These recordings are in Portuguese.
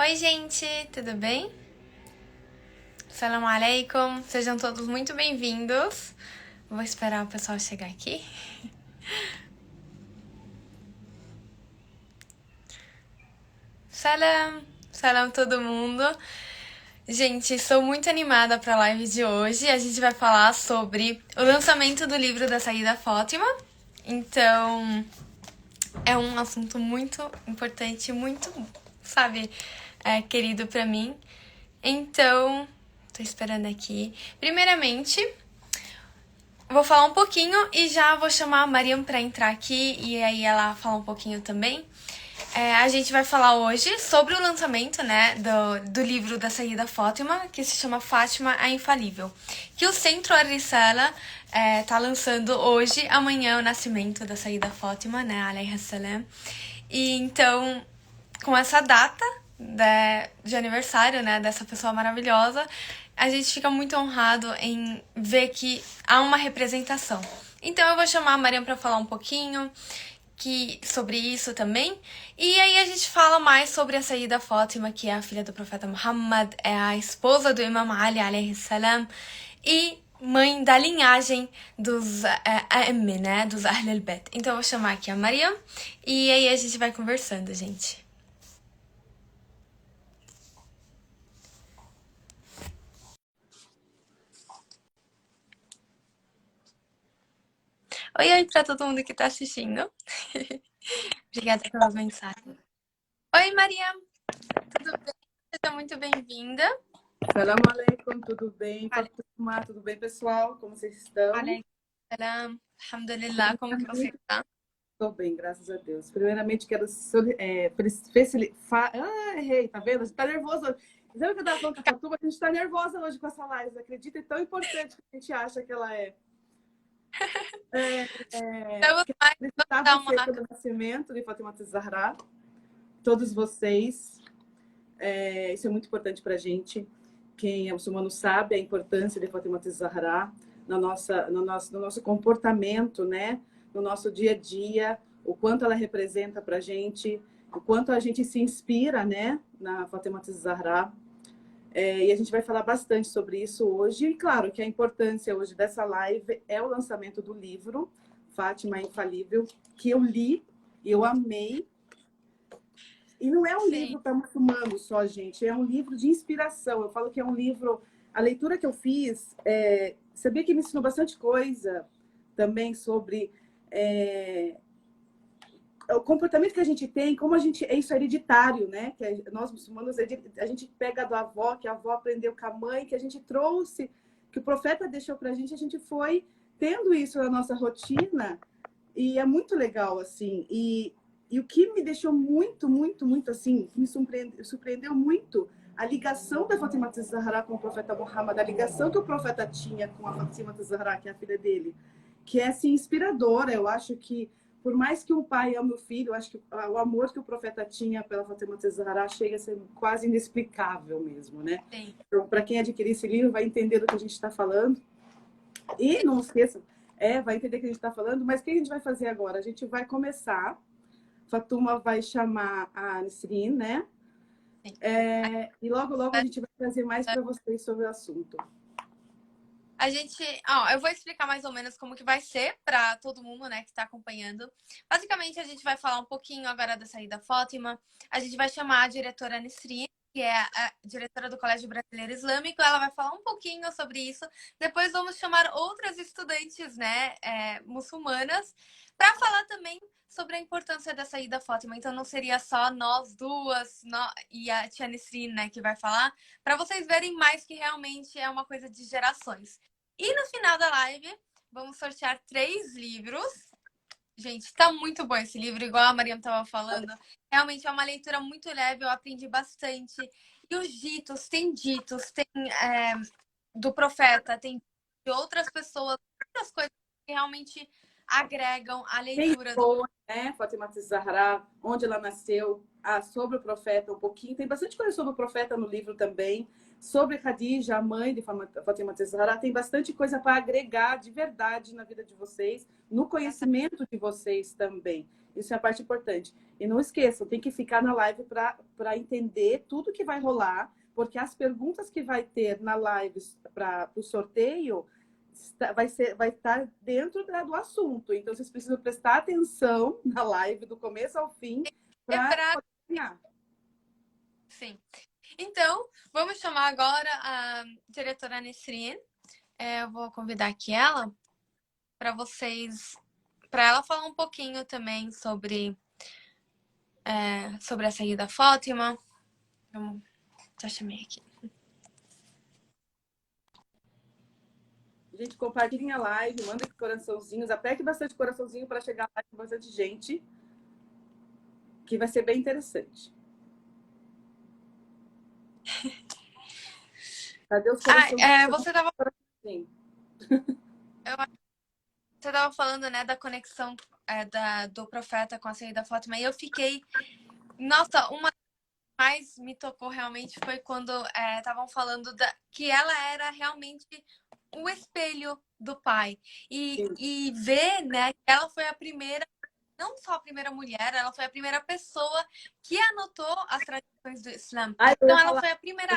Oi, gente, tudo bem? Salam aleikum, sejam todos muito bem-vindos. Vou esperar o pessoal chegar aqui. Salam, salam todo mundo. Gente, estou muito animada para a live de hoje. A gente vai falar sobre o lançamento do livro da Saída Fátima. Então, é um assunto muito importante, muito, sabe, querido para mim. Então, tô esperando aqui. Primeiramente, vou falar um pouquinho e já vou chamar a Mariam para entrar aqui e aí ela fala um pouquinho também. A gente vai falar hoje sobre o lançamento, né, do livro da Saída Fátima, que se chama Fátima a Infalível, que o Centro Ar-Risala tá lançando hoje, amanhã, o nascimento da Saída Fátima, né, alayha salam. E então, com essa data de aniversário, né, dessa pessoa maravilhosa, a gente fica muito honrado em ver que há uma representação. Então eu vou chamar a Mariam para falar um pouquinho sobre isso também. E aí a gente fala mais sobre a Saída Fátima, que é a filha do profeta Muhammad, é a esposa do Imam Ali, alayhi salam, e mãe da linhagem dos A'imma, né, dos Ahl al-Bayt. Então eu vou chamar aqui a Mariam e aí a gente vai conversando, gente. Oi, oi pra todo mundo que tá assistindo. Obrigada pelas mensagens. Oi, Maria, tudo bem? Seja muito bem-vinda. Salam aleikum, tudo bem? Fatima, tudo bem, pessoal? Como vocês estão? Aleikum salam. Alhamdulillah, como que você tá? Estou bem, graças a Deus. Primeiramente, quero errei, tá vendo? A gente tá nervoso hoje. Sabe o que eu estava falando com a Fatuma? A gente está nervosa hoje com essa live, acredita? É tão importante que a gente acha que ela é. Estamos mais Felicitar dar você uma... pelo nascimento de Fatima Zahra, todos vocês. Isso é muito importante para a gente. Quem é muçulmano sabe a importância de Fatima Zahra no nosso comportamento, né? No nosso dia a dia, o quanto ela representa para a gente, o quanto a gente se inspira, né? Na Fatima Zahra. E a gente vai falar bastante sobre isso hoje. E claro que a importância hoje dessa live é o lançamento do livro Fátima Infalível, que eu li e eu amei. E não é um Sim. livro para muçulmanos só, gente. É um livro de inspiração. Eu falo que é um livro... A leitura que eu fiz, sabia que me ensinou bastante coisa também sobre o comportamento que a gente tem, como a gente... Isso é hereditário, né? Que nós muçulmanos, a gente pega do avó, que a avó aprendeu com a mãe, que a gente trouxe, que o profeta deixou para a gente foi tendo isso na nossa rotina. E é muito legal, assim. E o que me deixou muito, muito, muito assim, me surpreendeu muito, a ligação da Fatima Zahra com o profeta Muhammad, a ligação que o profeta tinha com a Fatima Zahra, que é a filha dele, que é assim, inspiradora. Eu acho que, por mais que um pai ame o filho, eu acho que o amor que o profeta tinha pela Fatima Zahra chega a ser quase inexplicável mesmo, né? Sim. Então, para quem adquirir esse livro, vai entender do que a gente está falando. E não esqueça, vai entender o que a gente está falando, mas o que a gente vai fazer agora? A gente vai começar. Fatuma vai chamar a Nisrin, né? Sim. E logo, logo a gente vai trazer mais para vocês sobre o assunto. A gente, eu vou explicar mais ou menos como que vai ser para todo mundo, né, que está acompanhando. Basicamente, a gente vai falar um pouquinho agora da Saída Fátima. A gente vai chamar a diretora Nisrin, que é a diretora do Colégio Brasileiro Islâmico. Ela vai falar um pouquinho sobre isso. Depois vamos chamar outras estudantes, né, muçulmanas, para falar também sobre a importância da Saída Fátima. Então não seria só nós duas e a tia Nisrin, né, que vai falar, para vocês verem mais que realmente é uma coisa de gerações. E no final da live, vamos sortear 3 livros. Gente, tá muito bom esse livro, igual a Mariam tava falando. Realmente é uma leitura muito leve, eu aprendi bastante. E os ditos, tem do profeta, tem de outras pessoas, outras coisas que realmente agregam a Quem leitura do... foi, né? Fatima Zahra, onde ela nasceu, sobre o profeta um pouquinho. Tem bastante coisa sobre o profeta no livro também. Sobre Khadija, a mãe de Fatima Zahra, tem bastante coisa para agregar de verdade na vida de vocês, no conhecimento de vocês também. Isso é a parte importante. E não esqueçam, tem que ficar na live para entender tudo que vai rolar, porque as perguntas que vai ter na live para o sorteio vai estar dentro do assunto. Então, vocês precisam prestar atenção na live, do começo ao fim, É para pra... poder ganhar. Sim. Então, vamos chamar agora a diretora Nesrine. Eu vou convidar aqui ela para vocês, para ela falar um pouquinho também sobre a saída da Fátima. Já chamei aqui. Gente, compartilhem a live, mandem coraçãozinhos, aperte bastante coraçãozinho para chegar lá com bastante gente, que vai ser bem interessante. Cadê os coraçãozinhos? Você estava Você estava falando, né, da conexão do profeta com a saída da Fátima, e eu fiquei... Nossa, uma mais me tocou realmente foi quando estavam falando que ela era realmente o espelho do pai. E ver, né, que ela foi a primeira, não só a primeira mulher, ela foi a primeira pessoa que anotou as tradições do Islã. Então ela foi a primeira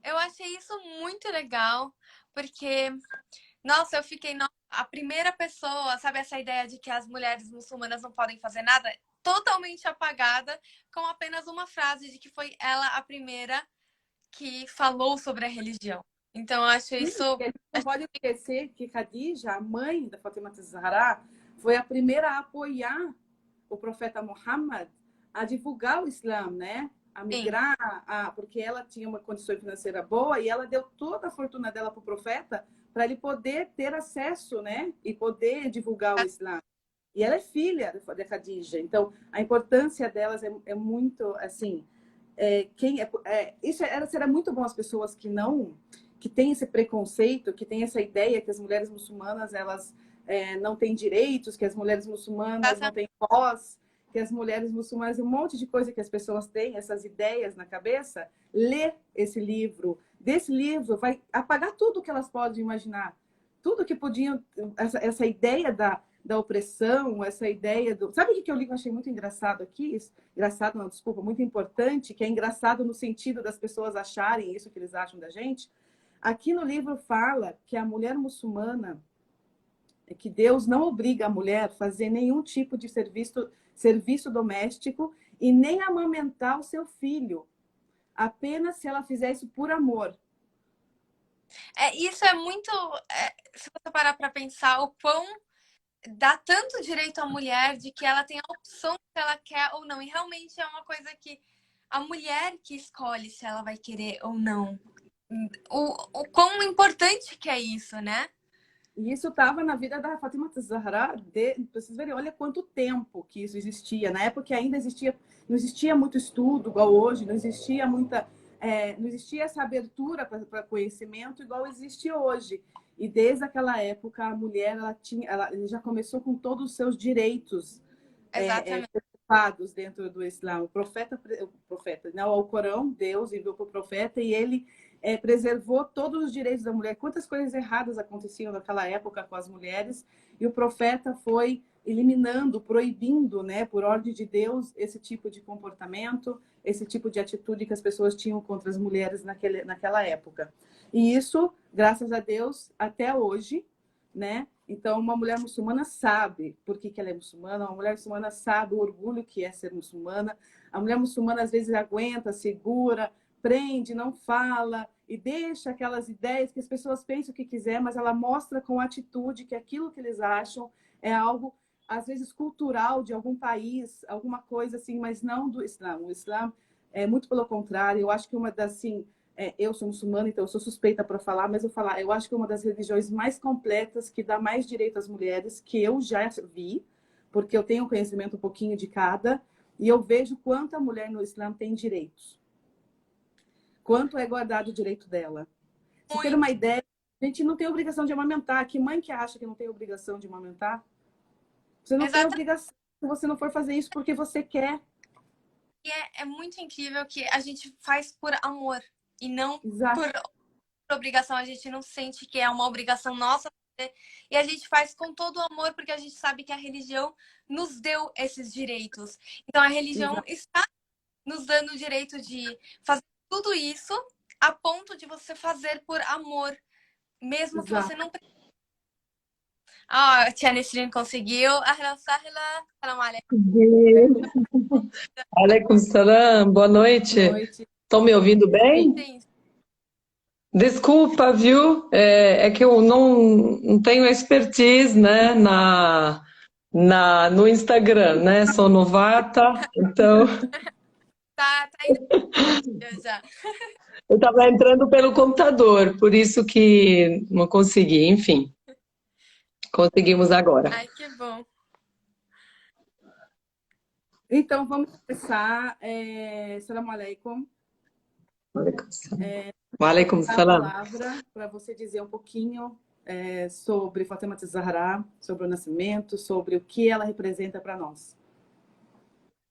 Eu achei isso muito legal, porque, nossa, eu fiquei, a primeira pessoa, sabe essa ideia de que as mulheres muçulmanas não podem fazer nada? Totalmente apagada, com apenas uma frase de que foi ela a primeira que falou sobre a religião. Então, eu acho isso... A gente não pode esquecer que Khadija, a mãe da Fátima Zahra, foi a primeira a apoiar o profeta Muhammad a divulgar o Islã, né? A migrar, porque ela tinha uma condição financeira boa e ela deu toda a fortuna dela para o profeta para ele poder ter acesso, né? E poder divulgar o Islã. E ela é filha de Khadija, então a importância delas é muito assim. Será muito bom as pessoas que têm esse preconceito, que têm essa ideia que as mulheres muçulmanas elas não têm direitos, que as mulheres muçulmanas não têm voz, que as mulheres muçulmanas, um monte de coisa que as pessoas têm, essas ideias na cabeça, ler esse livro. Desse livro vai apagar tudo que elas podem imaginar. Tudo que podiam, essa ideia da opressão, essa ideia do... Sabe o que eu li que eu achei muito engraçado aqui? Engraçado, não, desculpa, muito importante, que é engraçado no sentido das pessoas acharem isso que eles acham da gente. Aqui no livro fala que a mulher muçulmana, que Deus não obriga a mulher a fazer nenhum tipo de serviço doméstico e nem amamentar o seu filho, apenas se ela fizer isso por amor. Isso é muito... se você parar para pensar o quão dá tanto direito à mulher de que ela tem a opção se ela quer ou não. E realmente é uma coisa que a mulher que escolhe se ela vai querer ou não. O quão importante que é isso, né? E isso estava na vida da Fátima Zahra, vocês verem, olha quanto tempo que isso existia. Na época ainda não existia muito estudo igual hoje, não existia não existia essa abertura para conhecimento igual existe hoje. E desde aquela época a mulher ela já começou com todos os seus direitos preocupados dentro do Islã. O profeta, não, o Corão, Deus enviou para o profeta e ele preservou todos os direitos da mulher. Quantas coisas erradas aconteciam naquela época com as mulheres, e o profeta foi eliminando, proibindo, né, por ordem de Deus, esse tipo de comportamento, esse tipo de atitude que as pessoas tinham contra as mulheres naquela época. E isso, graças a Deus, até hoje, né? Então, uma mulher muçulmana sabe por que ela é muçulmana, uma mulher muçulmana sabe o orgulho que é ser muçulmana. A mulher muçulmana, às vezes, aguenta, segura, prende, não fala e deixa aquelas ideias que as pessoas pensam o que quiser, mas ela mostra com atitude que aquilo que eles acham é algo, às vezes, cultural de algum país, alguma coisa assim, mas não do Islã. O Islã é muito pelo contrário. Eu acho que uma das, assim, eu sou muçulmana, então eu sou suspeita para falar, mas eu acho que é uma das religiões mais completas, que dá mais direito às mulheres, que eu já vi, porque eu tenho conhecimento um pouquinho de cada, e eu vejo quanto a mulher no Islã tem direitos. Quanto é guardado o direito dela. Se ter uma ideia, a gente não tem obrigação de amamentar. Que mãe que acha que não tem obrigação de amamentar? Você não tem obrigação se você não for fazer isso porque você quer. E é muito incrível que a gente faz por amor e não por obrigação. A gente não sente que é uma obrigação nossa E a gente faz com todo o amor, porque a gente sabe que a religião nos deu esses direitos. Então a religião Exato. está nos dando o direito de fazer tudo isso a ponto de você fazer por amor, mesmo que você Exato. não. Ah, a Tia Nesrin conseguiu. Ahlan sahla. Salam alaikum. Aleikum salam, boa Boa noite. noite. Estão me ouvindo bem? Sim. Desculpa, viu? É que eu não tenho expertise, né, no Instagram, né? Sou novata, então Tá indo já. eu estava entrando pelo computador, por isso que não consegui. Enfim, conseguimos agora. Ai, que bom. Então, vamos começar. Salam alaikum. Wa alaikum A salam. palavra para você dizer um pouquinho sobre Fátima Zahra, sobre o nascimento, sobre o que ela representa para nós.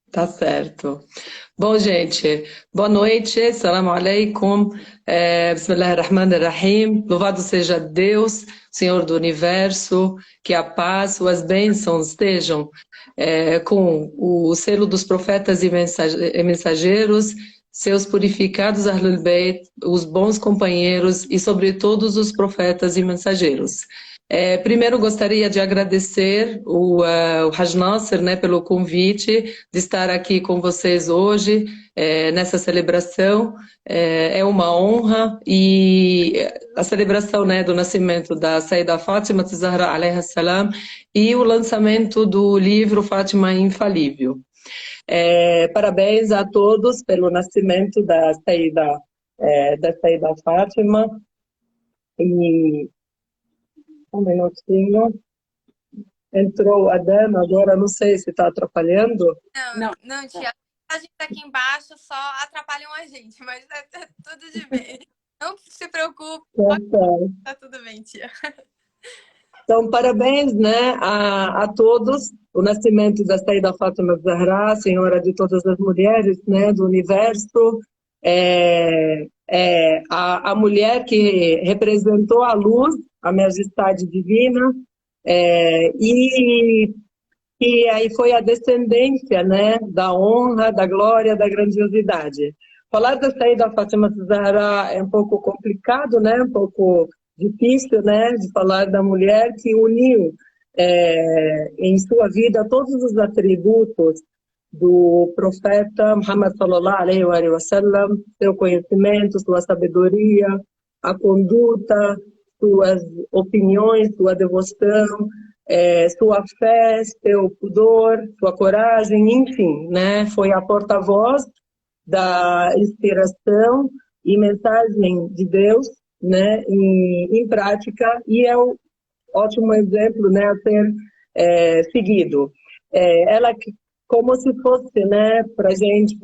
Tá certo. Bom, gente, boa noite, salam alaikum, bismillahirrahmanirrahim, louvado seja Deus, Senhor do Universo, que a paz, as bênçãos estejam com o selo dos profetas e mensageiros, seus purificados Ahlul Bayt, os bons companheiros e sobre todos os profetas e mensageiros. Primeiro gostaria de agradecer o Haj Nasser, né, pelo convite de estar aqui com vocês hoje nessa celebração. É uma honra e a celebração, né, do nascimento da Sayyida Fátima Zahra alaiha salam e o lançamento do livro Fátima Infalível. Parabéns a todos pelo nascimento da Sayyida Fátima. E um minutinho. Entrou a dama, agora não sei se está atrapalhando. Não, tia. A gente aqui embaixo só atrapalham a gente, mas é tudo de bem. Não se preocupe, tá tudo bem, tia. Então, parabéns, né, a todos. O nascimento da Sayyida Fátima Zahra, Senhora de todas as mulheres, né, do universo. A mulher que representou a luz, a majestade divina, e aí foi a descendência, né, da honra, da glória, da grandiosidade. Falar da Saída Fátima Zahra é um pouco complicado, né, um pouco difícil, né, de falar da mulher que uniu em sua vida todos os atributos do profeta Muhammad sallallahu alaihi wa sallam, seu conhecimento, sua sabedoria, a conduta, suas opiniões, sua devoção, sua fé, seu pudor, sua coragem, enfim, né? Foi a porta-voz da inspiração e mensagem de Deus, né? Em prática, e é um ótimo exemplo, né, a ser seguido. Ela como se fosse, né, para a gente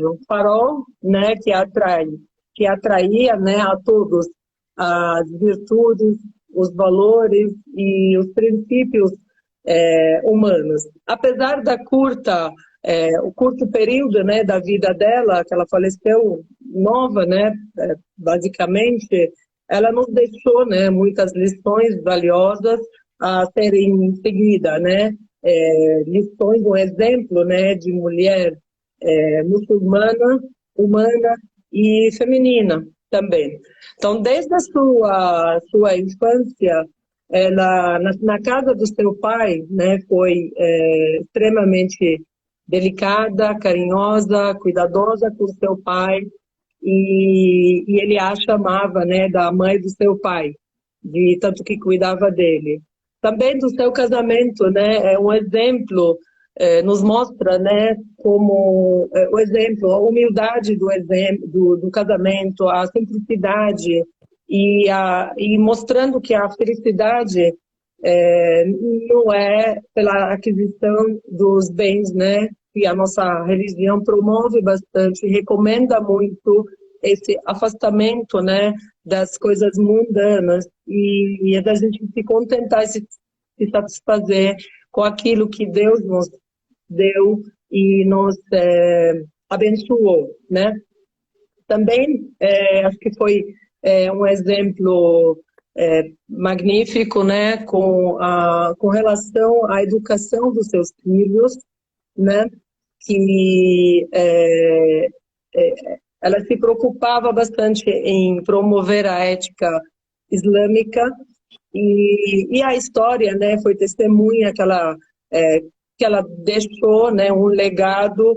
um farol, né, que atraía, né, a todos as virtudes, os valores e os princípios humanos. Apesar da o curto período, né, da vida dela, que ela faleceu nova, né, basicamente, ela nos deixou, né, muitas lições valiosas a serem seguidas, né, lições, um exemplo, né, de mulher muçulmana, humana e feminina também. Então, desde a sua infância, ela na casa do seu pai, né, foi extremamente delicada, carinhosa, cuidadosa com seu pai, e ele a chamava, né, da mãe do seu pai, de tanto que cuidava dele. Também do seu casamento, né, é um exemplo, nos mostra, né, como o exemplo, a humildade do casamento, a simplicidade e mostrando que a felicidade não é pela aquisição dos bens, né, que a nossa religião promove bastante, recomenda muito esse afastamento, né, das coisas mundanas e é da gente se contentar e se satisfazer com aquilo que Deus nos deu e nos abençoou, né? Também acho que foi um exemplo magnífico, né, com relação à educação dos seus filhos, né, que ela se preocupava bastante em promover a ética islâmica e a história, né, foi testemunha que ela deixou, né, um legado,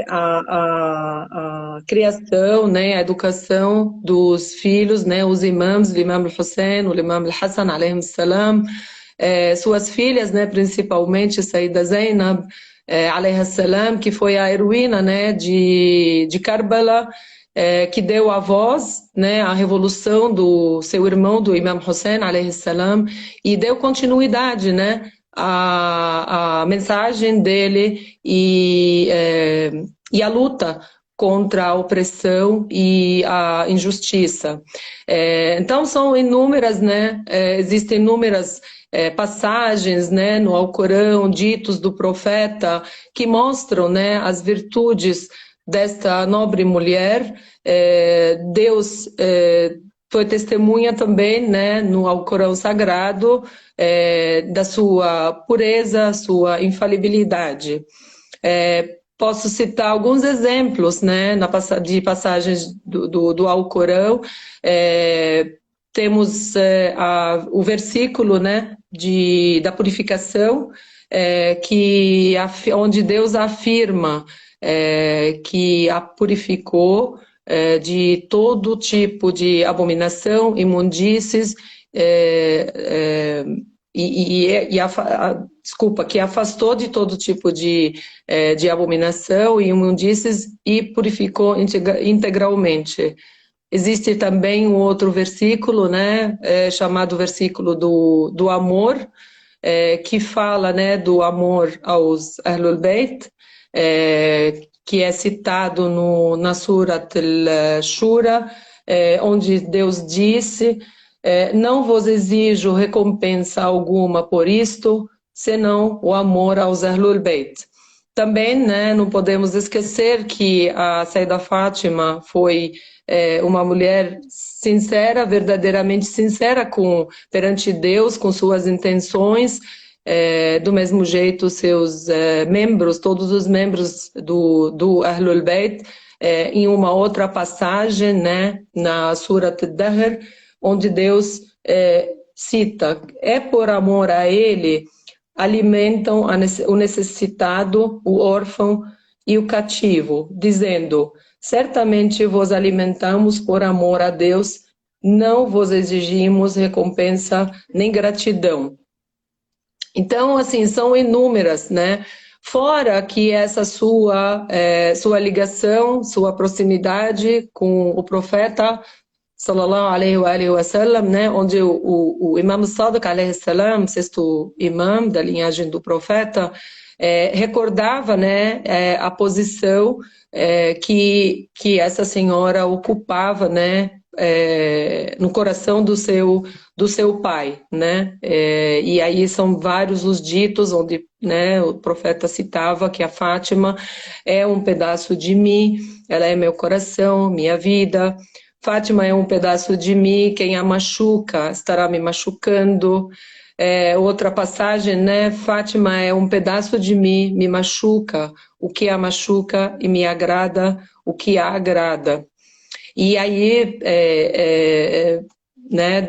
a criação, né, a educação dos filhos, né, os imãs, o imam al-Hussein, o imam al-Hassan, alayhim salam, suas filhas, né, principalmente Sayyida Zainab, alayha salam, que foi a heroína, né, de Karbala, que deu a voz, né, à revolução do seu irmão, do Imam Hussein, alayhi salam, e deu continuidade, né, à mensagem dele e a luta contra a opressão e a injustiça. Então são inúmeras, né, existem inúmeras passagens, né, no Alcorão, ditos do profeta, que mostram, né, as virtudes desta nobre mulher. Deus foi testemunha também, né, no Alcorão Sagrado, da sua pureza, sua infalibilidade. Posso citar alguns exemplos, né, de passagens do Alcorão. Temos o versículo, né, da purificação, onde Deus afirma que a purificou de todo tipo de abominação, imundícies, desculpa, que afastou de todo tipo de abominação e imundícies e purificou integralmente. Existe também um outro versículo, né, chamado versículo do amor, que fala, né, do amor aos Ahlul Bayt, que é citado na Surat al-Shura, onde Deus disse: não vos exijo recompensa alguma por isto, senão o amor aos Ahlul Bayt. Também, né, não podemos esquecer que a Sayyida Fátima foi uma mulher sincera, verdadeiramente sincera perante Deus, com suas intenções. Do mesmo jeito, seus membros, todos os membros do Ahlul Bayt, em uma outra passagem, né, na Surat al-Dahr, onde Deus cita: por amor a ele, alimentam o necessitado, o órfão e o cativo, dizendo: certamente vos alimentamos por amor a Deus, não vos exigimos recompensa nem gratidão. Então, assim, são inúmeras, né? Fora que essa sua ligação, sua proximidade com o profeta, sallallahu alaihi wa sallam, né? Onde o Imam Sadiq alaihi salam, sexto imam da linhagem do profeta, recordava, né, a posição que essa senhora ocupava, né, no coração do seu pai, né? E aí são vários os ditos onde, né, o profeta citava que a Fátima é um pedaço de mim, ela é meu coração, minha vida. Fátima é um pedaço de mim, quem a machuca estará me machucando. Outra passagem, né? Fátima é um pedaço de mim, me machuca, o que a machuca, e me agrada, o que a agrada. E aí, né,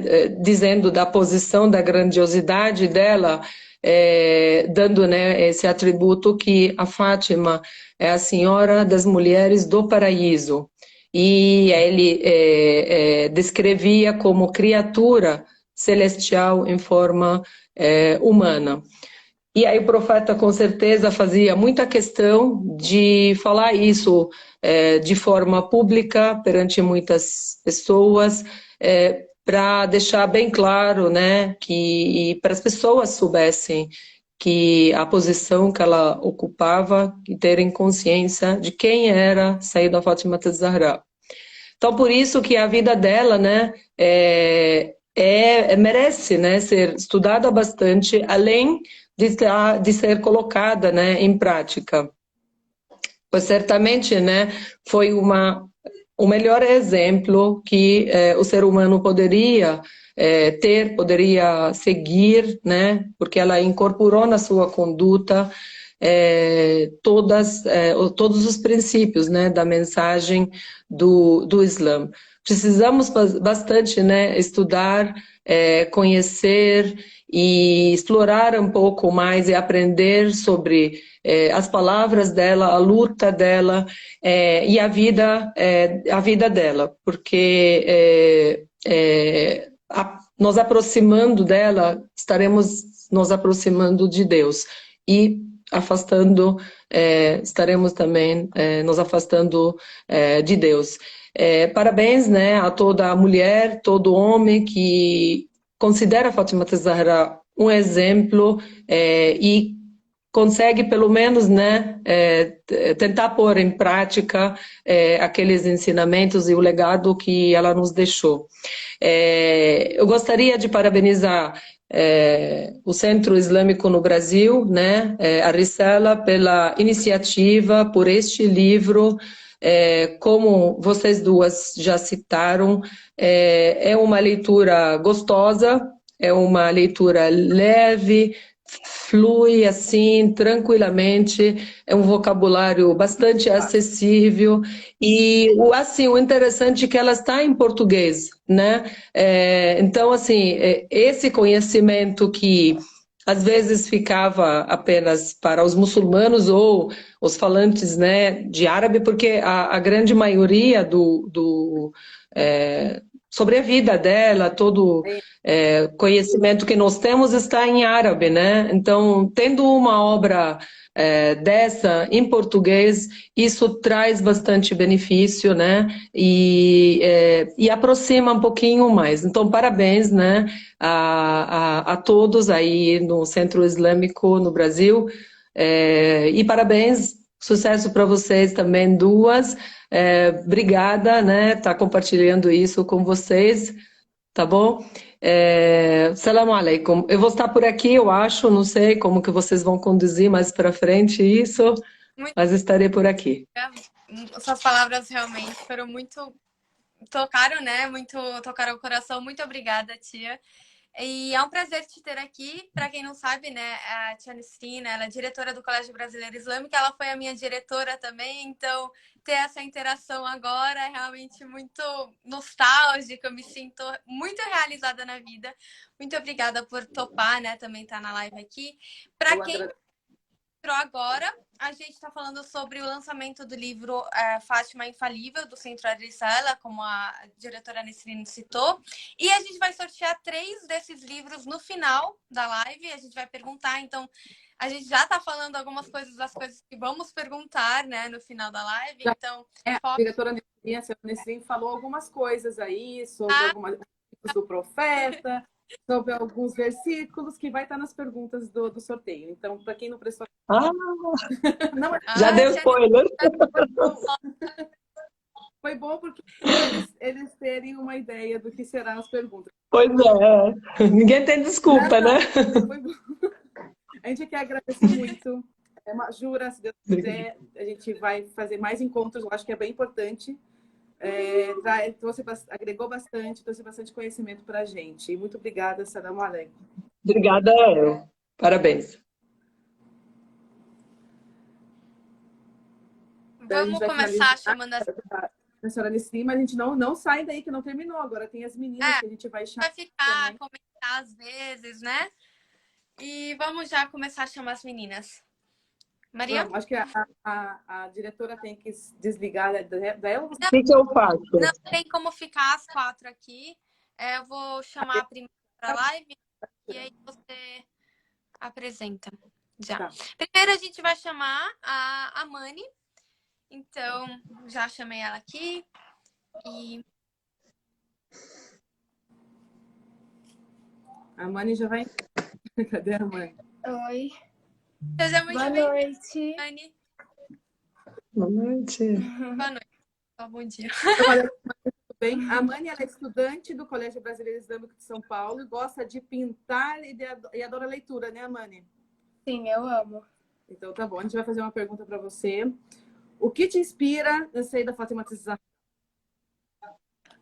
dizendo da posição, da grandiosidade dela, dando, né, esse atributo que a Fátima é a senhora das mulheres do paraíso. E ele descrevia como criatura celestial em forma humana. E aí o profeta com certeza fazia muita questão de falar isso de forma pública perante muitas pessoas, para deixar bem claro, né, que para as pessoas soubessem que a posição que ela ocupava e terem consciência de quem era Sayyida Fátima az-Zahra. Então, por isso que a vida dela, né, merece, né, ser estudada bastante, além de ser colocada, né, em prática. Pois certamente, né, foi uma o melhor exemplo que o ser humano poderia ter, poderia seguir, né? Porque ela incorporou na sua conduta todos os princípios, né, da mensagem do Islã. Precisamos bastante, né, estudar, conhecer e explorar um pouco mais e aprender sobre as palavras dela, a luta dela e a vida dela, porque nos aproximando dela, estaremos nos aproximando de Deus e afastando, estaremos também nos afastando de Deus. Parabéns, né, a toda mulher, todo homem que considera Fátima Zahra um exemplo e consegue pelo menos, né, tentar pôr em prática aqueles ensinamentos e o legado que ela nos deixou. Eu gostaria de parabenizar o Centro Islâmico no Brasil, né, a Risala, pela iniciativa, por este livro. Como vocês duas já citaram, é uma leitura gostosa, é uma leitura leve, flui assim, tranquilamente, é um vocabulário bastante acessível e assim, o interessante é que ela está em português, né? Então, assim, esse conhecimento que às vezes ficava apenas para os muçulmanos ou os falantes, né, de árabe, porque a grande maioria sobre a vida dela, todo conhecimento que nós temos está em árabe, né? Então, tendo uma obra dessa em português, isso traz bastante benefício, né? E aproxima um pouquinho mais. Então, parabéns, né, a todos aí no Centro Islâmico no Brasil. E parabéns, sucesso para vocês também, duas. Obrigada, né, tá compartilhando isso com vocês, tá bom? Salam alaikum. Eu vou estar por aqui, eu acho, não sei como que vocês vão conduzir mais para frente isso, mas estarei por aqui. Suas palavras realmente foram muito... tocaram, né? Muito tocaram o coração. Muito obrigada, tia. E é um prazer te ter aqui. Para quem não sabe, né, a tia Nesrina, ela é diretora do Colégio Brasileiro Islâmico, ela foi a minha diretora também, então ter essa interação agora é realmente muito nostálgica, eu me sinto muito realizada na vida. Muito obrigada por topar, né, também estar na live aqui. Para quem entrou agora, a gente está falando sobre o lançamento do livro Fátima Infalível, do Centro Risala, como a diretora Nesrine citou. E a gente vai sortear 3 desses livros no final da live. A gente vai perguntar, então, a gente já está falando algumas coisas das coisas que vamos perguntar, né, no final da live. Então, a diretora Nesrine, a senhora Nesrine falou algumas coisas aí sobre algumas do profeta, sobre alguns versículos que vai estar nas perguntas do sorteio. Então, para quem não prestou... Não, já deu spoiler. Foi bom porque eles terem uma ideia do que serão as perguntas. Pois é. Ninguém tem desculpa, né? Foi bom. A gente quer agradecer muito. Jura, se Deus quiser, a gente vai fazer mais encontros. Eu acho que é bem importante. Agregou bastante, trouxe bastante conhecimento para a gente. E muito obrigada, Salam Aleikum. Obrigada, eu. Parabéns. Vamos começar chamando a senhora Nesrine, mas a gente não sai daí que não terminou. Agora tem as meninas que a gente vai chamar. Vai ficar, também. Comentar às vezes, né? E vamos já começar a chamar as meninas. Maria? Não, acho que a diretora tem que desligar dela. O que eu faço? Não tem como ficar as 4 aqui. Eu vou chamar a primeira para a live e aí você apresenta. Já. Tá. Primeiro a gente vai chamar a Mani. Então, já chamei ela aqui. E... a Mani já vai... Cadê a Mani? Oi. Seja muito Boa noite. Mani. Boa noite. Boa noite. Bom dia. Tudo bem? A Mani ela é estudante do Colégio Brasileiro Islâmico de São Paulo e gosta de pintar e adora leitura, né, Mani? Sim, eu amo. Então tá bom, a gente vai fazer uma pergunta para você. O que te inspira na saída da Fátima Zahra?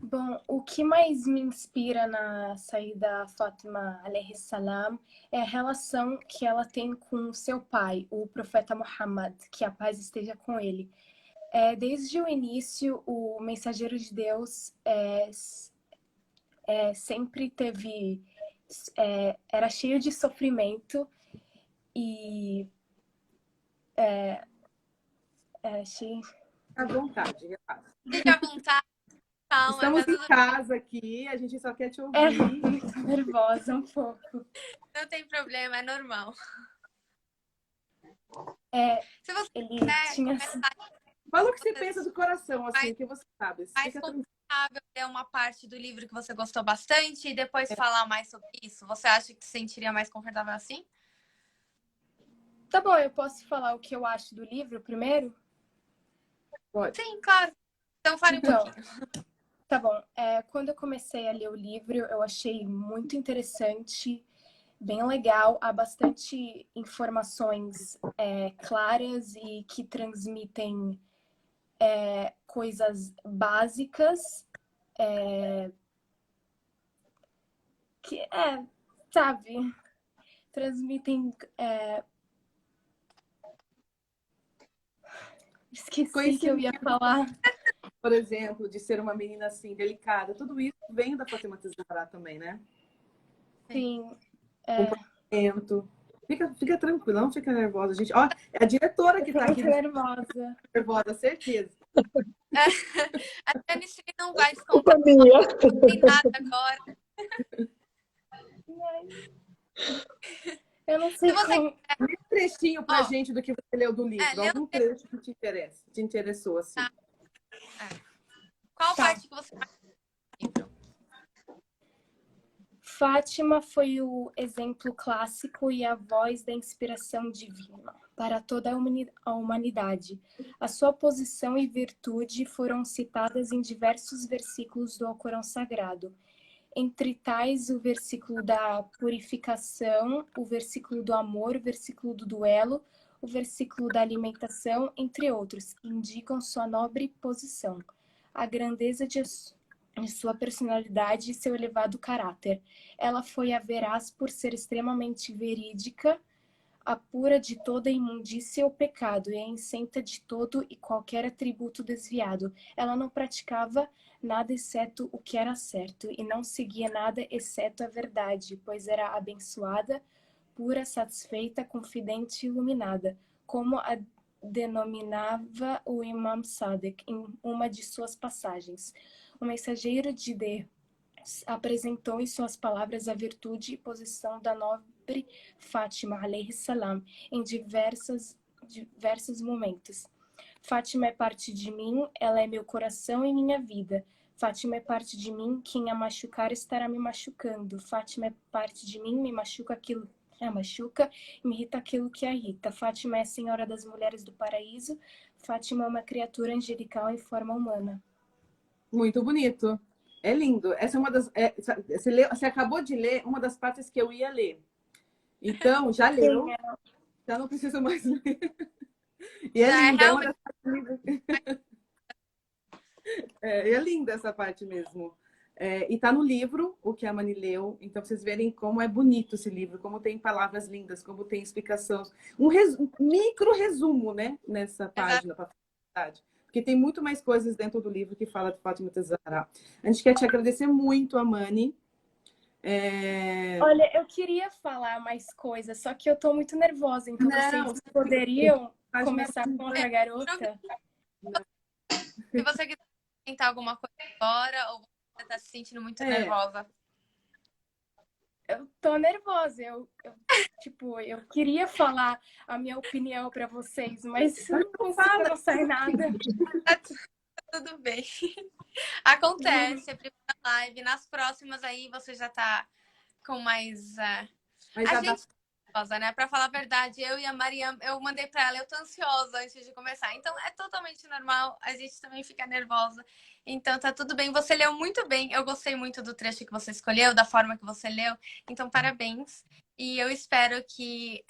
Bom, o que mais me inspira na saída Fátima alayhi salam é a relação que ela tem com seu pai, o profeta Muhammad, que a paz esteja com ele. Desde o início, o mensageiro de Deus sempre era cheio de sofrimento e era cheio. À vontade, relaxa. Fique à vontade, calma, Estamos tá em tudo casa aqui, a gente só quer te ouvir. Tô nervosa um pouco. não tem problema, é normal. Se você Ele quiser tinha. começar Fala o que você pensa do coração, assim, mais, que você sabe. mais Fica tranquilo. confortável, ler uma parte do livro que você gostou bastante e depois falar mais sobre isso, você acha que se sentiria mais confortável assim? Tá bom, eu posso falar o que eu acho do livro primeiro? Pode. Sim, claro. Então fale um Então, pouquinho. tá bom. Quando eu comecei a ler o livro, eu achei muito interessante, bem legal. Há bastante informações claras e que transmitem coisas básicas. Que, sabe, transmitem. Esqueci que eu ia falar. Por exemplo, de ser uma menina assim, delicada. Tudo isso vem da Fátima Zahra também, né? Sim. Comportamento. Fica tranquila, não fica nervosa, gente. Ó, é a diretora que Eu tô tá aqui muito nervosa. nervosa, certeza. A Janice não vai Culpa descontar minha. nada agora. Eu não Se sei você como. Lê um trechinho pra ó, gente do que você leu do livro. lê o Algum trecho que te interessou, assim. Tá. Qual Tá. parte que você mais lembra? Fátima foi o exemplo clássico e a voz da inspiração divina para toda a humanidade. A sua posição e virtude foram citadas em diversos versículos do Alcorão Sagrado. Entre tais, o versículo da purificação, o versículo do amor, o versículo do duelo, o versículo da alimentação, entre outros, que indicam sua nobre posição, a grandeza de sua personalidade e seu elevado caráter. Ela foi a veraz por ser extremamente verídica, a pura de toda imundícia ou pecado, e a isenta de todo e qualquer atributo desviado. Ela não praticava nada exceto o que era certo, e não seguia nada exceto a verdade, pois era abençoada, pura, satisfeita, confidente e iluminada, como a denominava o Imam Sadek em uma de suas passagens. O mensageiro de Deus apresentou em suas palavras a virtude e posição da nobre Fátima alayhi salam em diversos momentos. Fátima é parte de mim, ela é meu coração e minha vida. Fátima é parte de mim, quem a machucar estará me machucando. Fátima é parte de mim, me machuca aquilo que a machuca, me irrita aquilo que a irrita. Fátima é a senhora das mulheres do paraíso. Fátima é uma criatura angelical em forma humana. Muito bonito. É lindo. Essa é uma das. Você acabou de ler uma das partes que eu ia ler. Então, já leu, já não preciso mais ler. E é Já linda, é uma realmente das partes. É linda essa parte mesmo. E tá no livro, o que a Mani leu. Então, vocês verem como é bonito esse livro, como tem palavras lindas, como tem explicação. Um micro resumo, né? Nessa página, para verdade. Porque tem muito mais coisas dentro do livro que fala de Fátima Zahra. A gente quer te agradecer muito, Amani. Olha, eu queria falar mais coisas, só que eu tô muito nervosa, então vocês poderiam começar com outra garota? se você quiser tentar alguma coisa agora ou você tá se sentindo muito nervosa. Eu tô nervosa, eu queria falar a minha opinião pra vocês, mas eu não consigo, não sai nada. Tá tudo bem. Acontece, a primeira live. Nas próximas aí você já tá com mais. Mas nervosa, né? Pra falar a verdade, eu e a Mariam, eu mandei pra ela, eu tô ansiosa antes de começar. Então é totalmente normal, a gente também fica nervosa. Então tá tudo bem. Você leu muito bem. Eu gostei muito do trecho que você escolheu, da forma que você leu. Então, parabéns. E eu espero que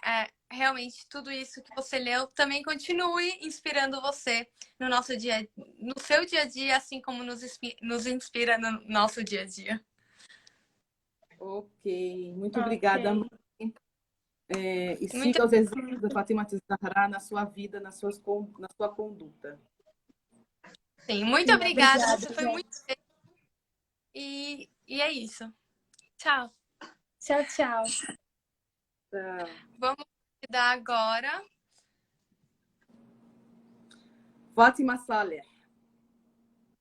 realmente tudo isso que você leu também continue inspirando você no nosso dia, no seu dia a dia, assim como nos inspira no nosso dia a dia. Ok, muito obrigada, Ok. mãe. E Muito siga os exemplos da Fátima Zahra na sua vida, na sua conduta. sim, muito Sim, obrigada. obrigada, Você foi gente. muito bem. E é isso. Tchau. Tchau, tchau. Tá. Vamos dar agora. Fátima Saleh.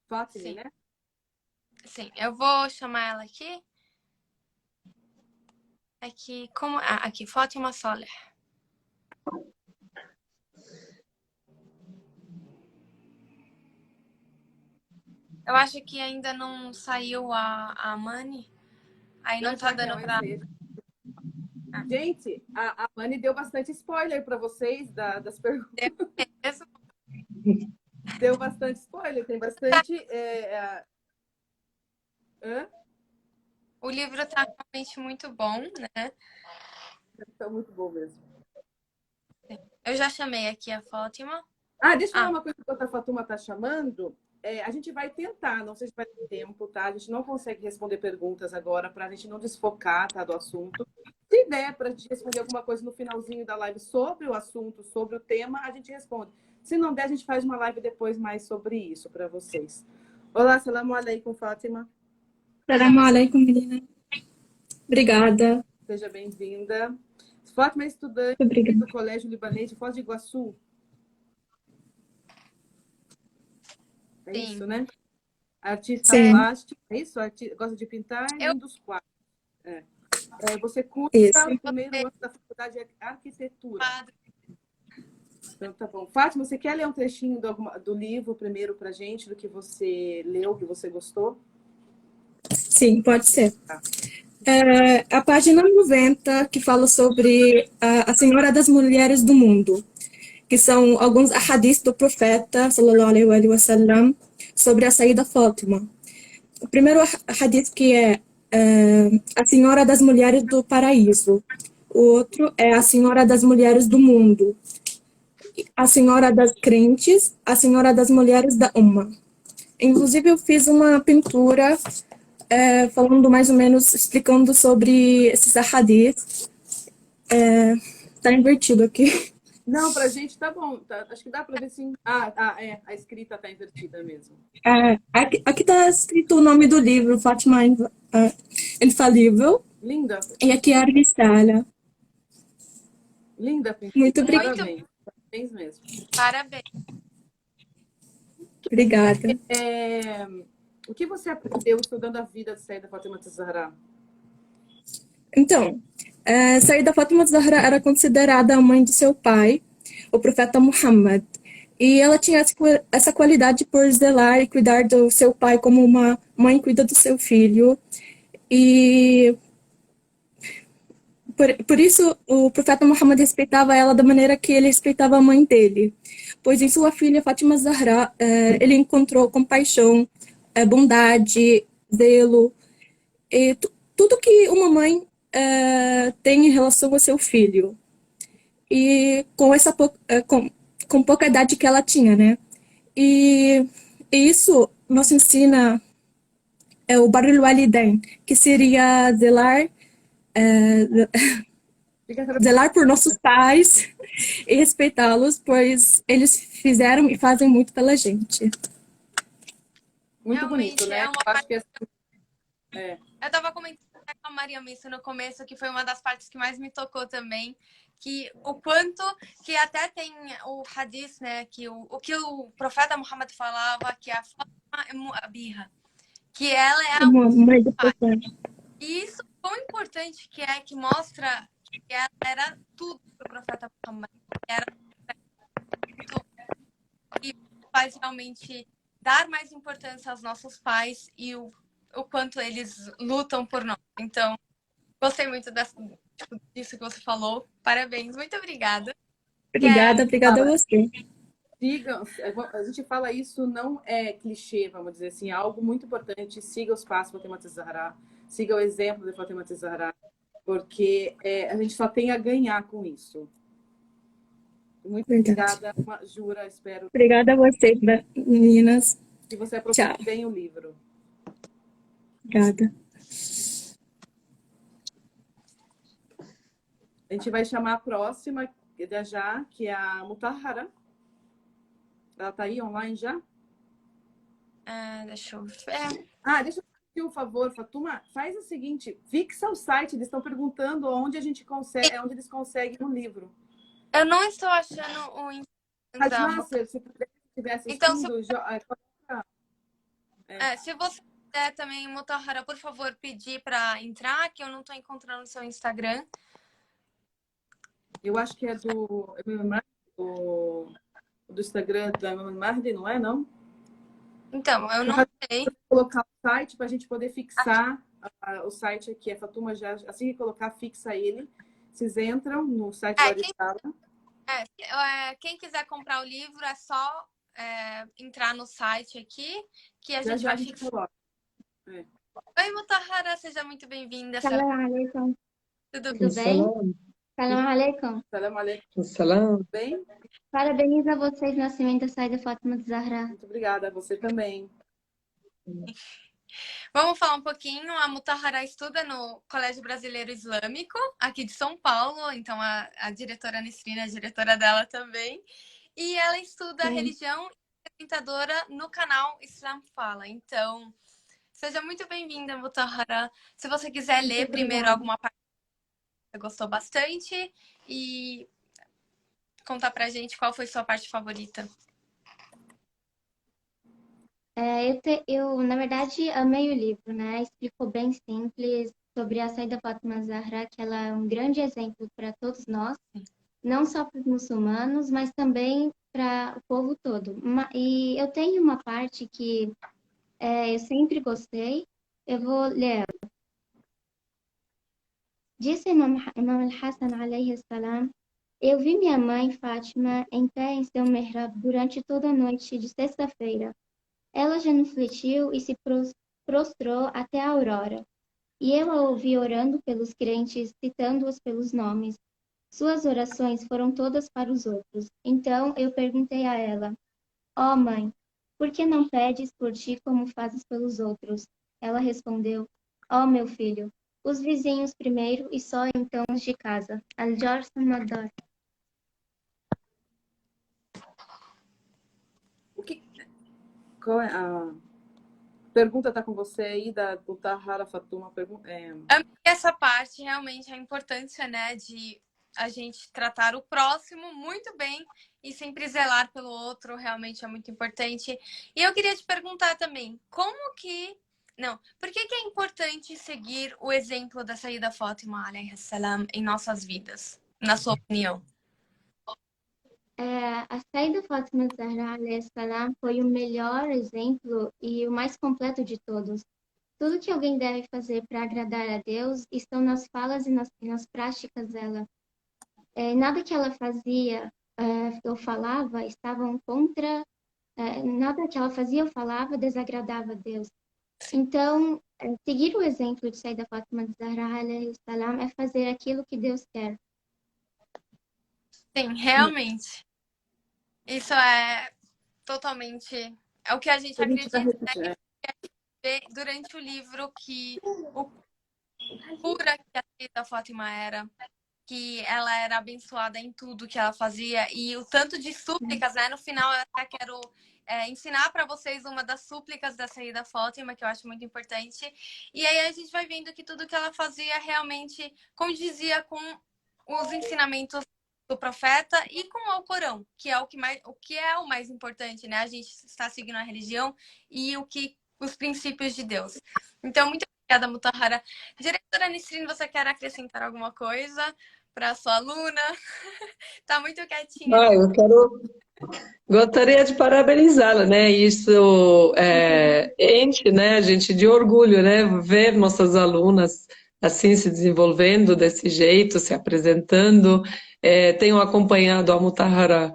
Fátima, Sim, né? sim. Eu vou chamar ela aqui. Aqui, como. Aqui, Fátima Saleh. Eu acho que ainda não saiu a Mani. Aí não tá Já dando vai pra. sair. Gente, a Mani deu bastante spoiler para vocês das perguntas. Mesmo. Deu bastante spoiler, tem bastante. Hã? O livro tá realmente muito bom, né? Tá muito bom mesmo. Eu já chamei aqui a Fátima. Deixa eu falar Ah, uma coisa que a Fatuma está chamando. A gente vai tentar, não sei se vai ter tempo, tá? A gente não consegue responder perguntas agora para a gente não desfocar, tá, do assunto. Se der para a gente responder alguma coisa no finalzinho da live sobre o assunto, sobre o tema, a gente responde. Se não der, a gente faz uma live depois mais sobre isso para vocês. Olá, salam alaikum, Fátima. Assalamu alaikum, menina. Obrigada. Seja bem-vinda. Fátima é estudante Obrigada. do Colégio Libanês de Foz do Iguaçu. É sim. isso, né? Artista Sim, plástico, é isso? Gosta de pintar e Eu um dos quatro. Você cursa isso. o primeiro ano da faculdade de arquitetura. padre. Então, tá bom. Fátima, você quer ler um trechinho do livro primeiro pra gente, do que você leu, que você gostou? Sim, pode ser. Tá. A página 90, que fala sobre a Senhora das Mulheres do Mundo, que são alguns hadiths do profeta, sallallahu alaihi wa sallam, sobre a saída Fátima. O primeiro hadith que é a Senhora das Mulheres do Paraíso. O outro é a Senhora das Mulheres do Mundo. A Senhora das Crentes, a Senhora das Mulheres da Umma. Inclusive, eu fiz uma pintura falando mais ou menos, explicando sobre esses ahadiths. Tá invertido aqui. Não, pra gente tá bom. Tá, acho que dá pra ver sim. A escrita tá invertida mesmo. Aqui tá escrito o nome do livro, Fátima Infalível. Linda, E aqui é a Risala. linda pintura. Muito obrigada. Parabéns. Parabéns mesmo. Parabéns. Obrigada. O que você aprendeu estudando a vida de Saída Fátima Zahra? Então, Saída Fátima Zahra era considerada a mãe de seu pai, o profeta Muhammad. E ela tinha essa qualidade por zelar e cuidar do seu pai como uma mãe cuida do seu filho. E por isso o profeta Muhammad respeitava ela da maneira que ele respeitava a mãe dele. Pois em sua filha Fátima Zahra, ele encontrou compaixão, bondade, zelo, e tudo que uma mãe tem em relação ao seu filho. E com essa com pouca idade que ela tinha, né? E isso nos ensina o Barul Walidain, que seria zelar por nossos pais e respeitá-los, pois eles fizeram e fazem muito pela gente. Muito Realmente bonito, né? é uma Eu acho que Eu tava comentando com a Maria isso no começo, que foi uma das partes que mais me tocou também, que o quanto que até tem o hadith, né, que o que o profeta Muhammad falava, que a Fátima é a birra, que ela é a Mãe do profeta. e isso tão importante que mostra que ela era tudo pro profeta Muhammad, era tudo. E faz realmente dar mais importância aos nossos pais e o quanto eles lutam por nós. Então, gostei muito disso que você falou. Parabéns, muito obrigada. Obrigada, obrigada a você. Siga, a gente fala isso, não é clichê, vamos dizer assim, é algo muito importante. Siga os passos da Fátima Zahra, siga o exemplo da Fátima Zahra, porque a gente só tem a ganhar com isso. Muito Verdade. obrigada, Jura, espero Obrigada a vocês, meninas. que você Tchau. aproveite bem o livro. Obrigada. A gente vai chamar a próxima, já, que é a Mutahara. Ela está aí online já? Deixa eu ver. Deixa eu pedir um favor, Fatuma. Faz o seguinte, fixa o site. Eles estão perguntando onde a gente consegue, onde eles conseguem o livro. Eu não estou achando o Instagram. Se puder, estiver assistindo, Então, se você puder também, Mutahara, por favor, pedir para entrar, que eu não estou encontrando o seu Instagram. Eu acho que é do Instagram da Imam Mahdi, não é, não? Então, eu não sei. Vou colocar o site para a gente poder fixar o site aqui. A Fatuma já, assim que colocar, fixa ele. Vocês entram no site da Arisala. Quem quiser comprar o livro é só entrar no site aqui, que a gente vai fixar. Oi, Mutahara, seja muito bem-vinda. Salam alaikum. Tudo bem? Salam alaikum. Salam alaikum. Salam. Tudo bem? Parabéns a vocês no nascimento da Saída Fátima Zahra. Muito obrigada, a você também. Vamos falar um pouquinho. A Mutahara estuda no Colégio Brasileiro Islâmico, aqui de São Paulo. Então, a diretora Nisrina é a diretora dela também. E ela estuda religião e apresentadora no canal Islam Fala. Então, seja muito bem-vinda, Mutahara. Se você quiser ler primeiro alguma parte que você gostou bastante e contar pra gente qual foi sua parte favorita. Eu, na verdade, amei o livro, né? Explicou bem simples sobre a Saída Fátima Zahra, que ela é um grande exemplo para todos nós, não só para os muçulmanos, mas também para o povo todo. E eu tenho uma parte que eu sempre gostei, eu vou ler. Disse Imam al-Hassan, alayhi salam, eu vi minha mãe, Fátima, em pé em seu mihrab durante toda a noite de sexta-feira. Ela genufletiu e se prostrou até a aurora. E eu a ouvi orando pelos crentes, citando-os pelos nomes. Suas orações foram todas para os outros. Então eu perguntei a ela, ó mãe, por que não pedes por ti como fazes pelos outros? Ela respondeu, ó meu filho, os vizinhos primeiro e só então os de casa. Al-Jar Samadar. Qual é a pergunta? Está com você aí da Mutahara Fatuma? Essa parte realmente é a importância, né, de a gente tratar o próximo muito bem e sempre zelar pelo outro, realmente é muito importante. E eu queria te perguntar também, por que é importante seguir o exemplo da Saída Fátima alayhi salam em nossas vidas, na sua opinião? A Saída Fátima Zahra alayhi salam foi o melhor exemplo e o mais completo de todos. Tudo que alguém deve fazer para agradar a Deus estão nas falas e nas práticas dela. Nada que ela fazia ou falava estavam contra... nada que ela fazia ou falava desagradava a Deus. Então, seguir o exemplo de Saída Fátima Zahra alayhi salam é fazer aquilo que Deus quer. Sim, realmente. Isso é totalmente... É o que a gente acredita, né? Durante o livro que o pura que a Saída Fátima era, que ela era abençoada em tudo que ela fazia e o tanto de súplicas, né? No final eu até quero ensinar para vocês uma das súplicas da Saída Fátima, que eu acho muito importante. E aí a gente vai vendo que tudo que ela fazia realmente condizia com os ensinamentos do profeta e com o Alcorão, que é o que é o mais importante, né? A gente está seguindo a religião e os princípios de Deus. Então, muito obrigada, Mutahara. Diretora Nisrine, você quer acrescentar alguma coisa para sua aluna? Tá muito quietinha. Gostaria de parabenizá-la, né? Isso enche, né, a gente de orgulho, né? Ver nossas alunas assim se desenvolvendo desse jeito, se apresentando. Tenho acompanhado a Mutahara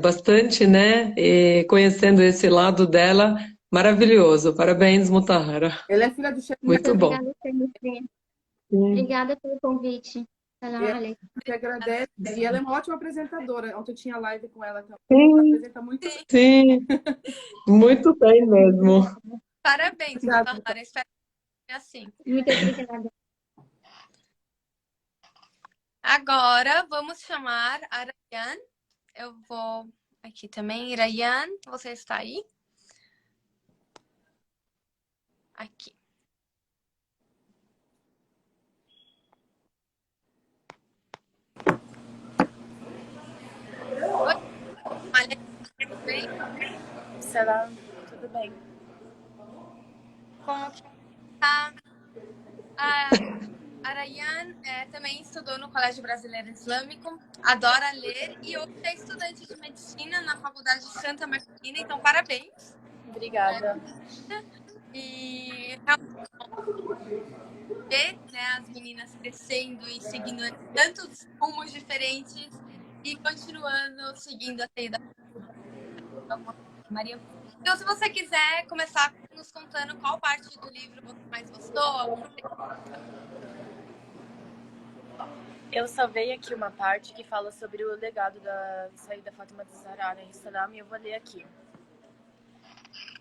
bastante, né? E conhecendo esse lado dela, maravilhoso. Parabéns, Mutahara. Ela é filha do chefe, Muito Muito bom. obrigada, Felipe. Sim, Obrigada pelo convite. Salam ela aleikum. que agradece. E ela é uma ótima apresentadora. Ontem eu tinha live com ela também. Ela sim, apresenta muito bem. sim. Muito bem mesmo. Parabéns, Obrigada. Mutahara. Espero que seja assim. Muito obrigada. Agora, vamos chamar a Rayan. Eu vou aqui também. Rayan, você está aí? Aqui. Oi, olha, tudo bem? Salam, tudo bem? Como que tá? A Rayan também estudou no Colégio Brasileiro Islâmico, adora ler e hoje é estudante de medicina na Faculdade de Santa Marcelina, então parabéns. Obrigada. E realmente ver, né, as meninas crescendo e seguindo tantos rumos diferentes e continuando seguindo a Saída Maria. Então, se você quiser começar nos contando qual parte do livro você mais gostou, algum Eu salvei aqui uma parte que fala sobre o legado da Saída Fátima de Zahra e eu vou ler aqui.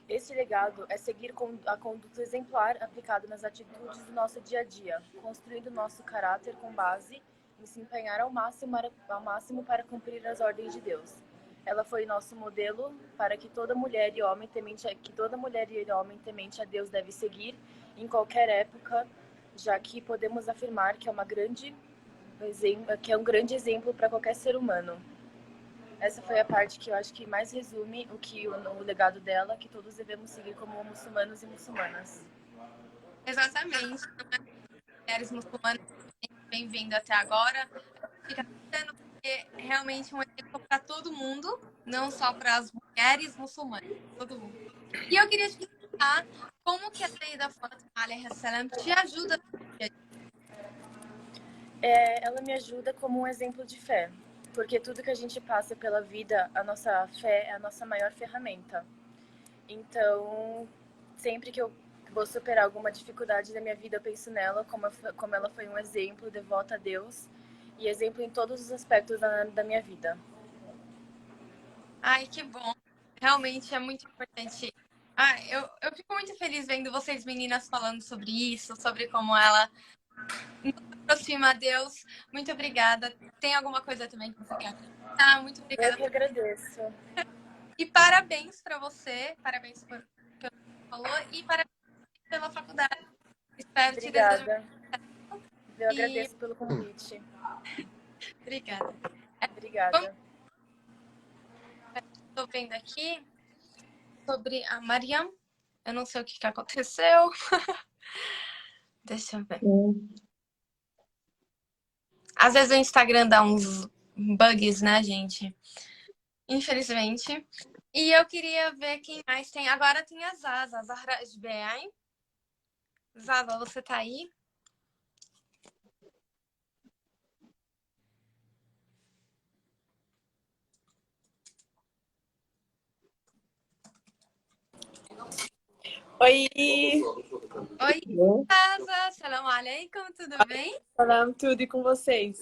Esse legado é seguir a conduta exemplar aplicada nas atitudes do nosso dia a dia, construindo nosso caráter com base em se empenhar ao máximo para cumprir as ordens de Deus. Ela foi nosso modelo para que toda mulher e homem temente a Deus deve seguir em qualquer época, já que podemos afirmar que é um grande exemplo para qualquer ser humano. Essa foi a parte que eu acho que mais resume o legado dela, que todos devemos seguir como muçulmanos e muçulmanas. exatamente, mulheres muçulmanas que vem vendo até agora, fica pensando que é realmente um exemplo para todo mundo, não só para as mulheres muçulmanas, todo mundo. E eu queria te perguntar como que a Saída Fátima alaihi salam te ajuda no dia a dia? Ela me ajuda como um exemplo de fé, porque tudo que a gente passa pela vida, a nossa fé é a nossa maior ferramenta. Então, sempre que eu vou superar alguma dificuldade da minha vida, eu penso nela, como ela foi um exemplo, devota a Deus, e exemplo em todos os aspectos da minha vida. Ai, que bom. Realmente é muito importante. Eu fico muito feliz vendo vocês meninas falando sobre isso, sobre como ela nos aproxima a Deus. Muito obrigada. Tem alguma coisa também que você quer acrescentar? Muito Eu obrigada. que agradeço. E parabéns para você. Parabéns por que você falou e parabéns pela faculdade. Espero te desejar. Obrigada. Eu agradeço pelo convite. Obrigada. Obrigada. Estou vendo aqui sobre a Mariam. Eu não sei o que aconteceu. Deixa eu ver. Às vezes o Instagram dá uns bugs, né, gente? Infelizmente. E eu queria ver quem mais tem. Agora tem a Zaza, Zahra Esbeain. Zaza, você tá aí? Oi, Oi, Zaza. Salam aleikum, tudo bem? salam, tudo e com vocês?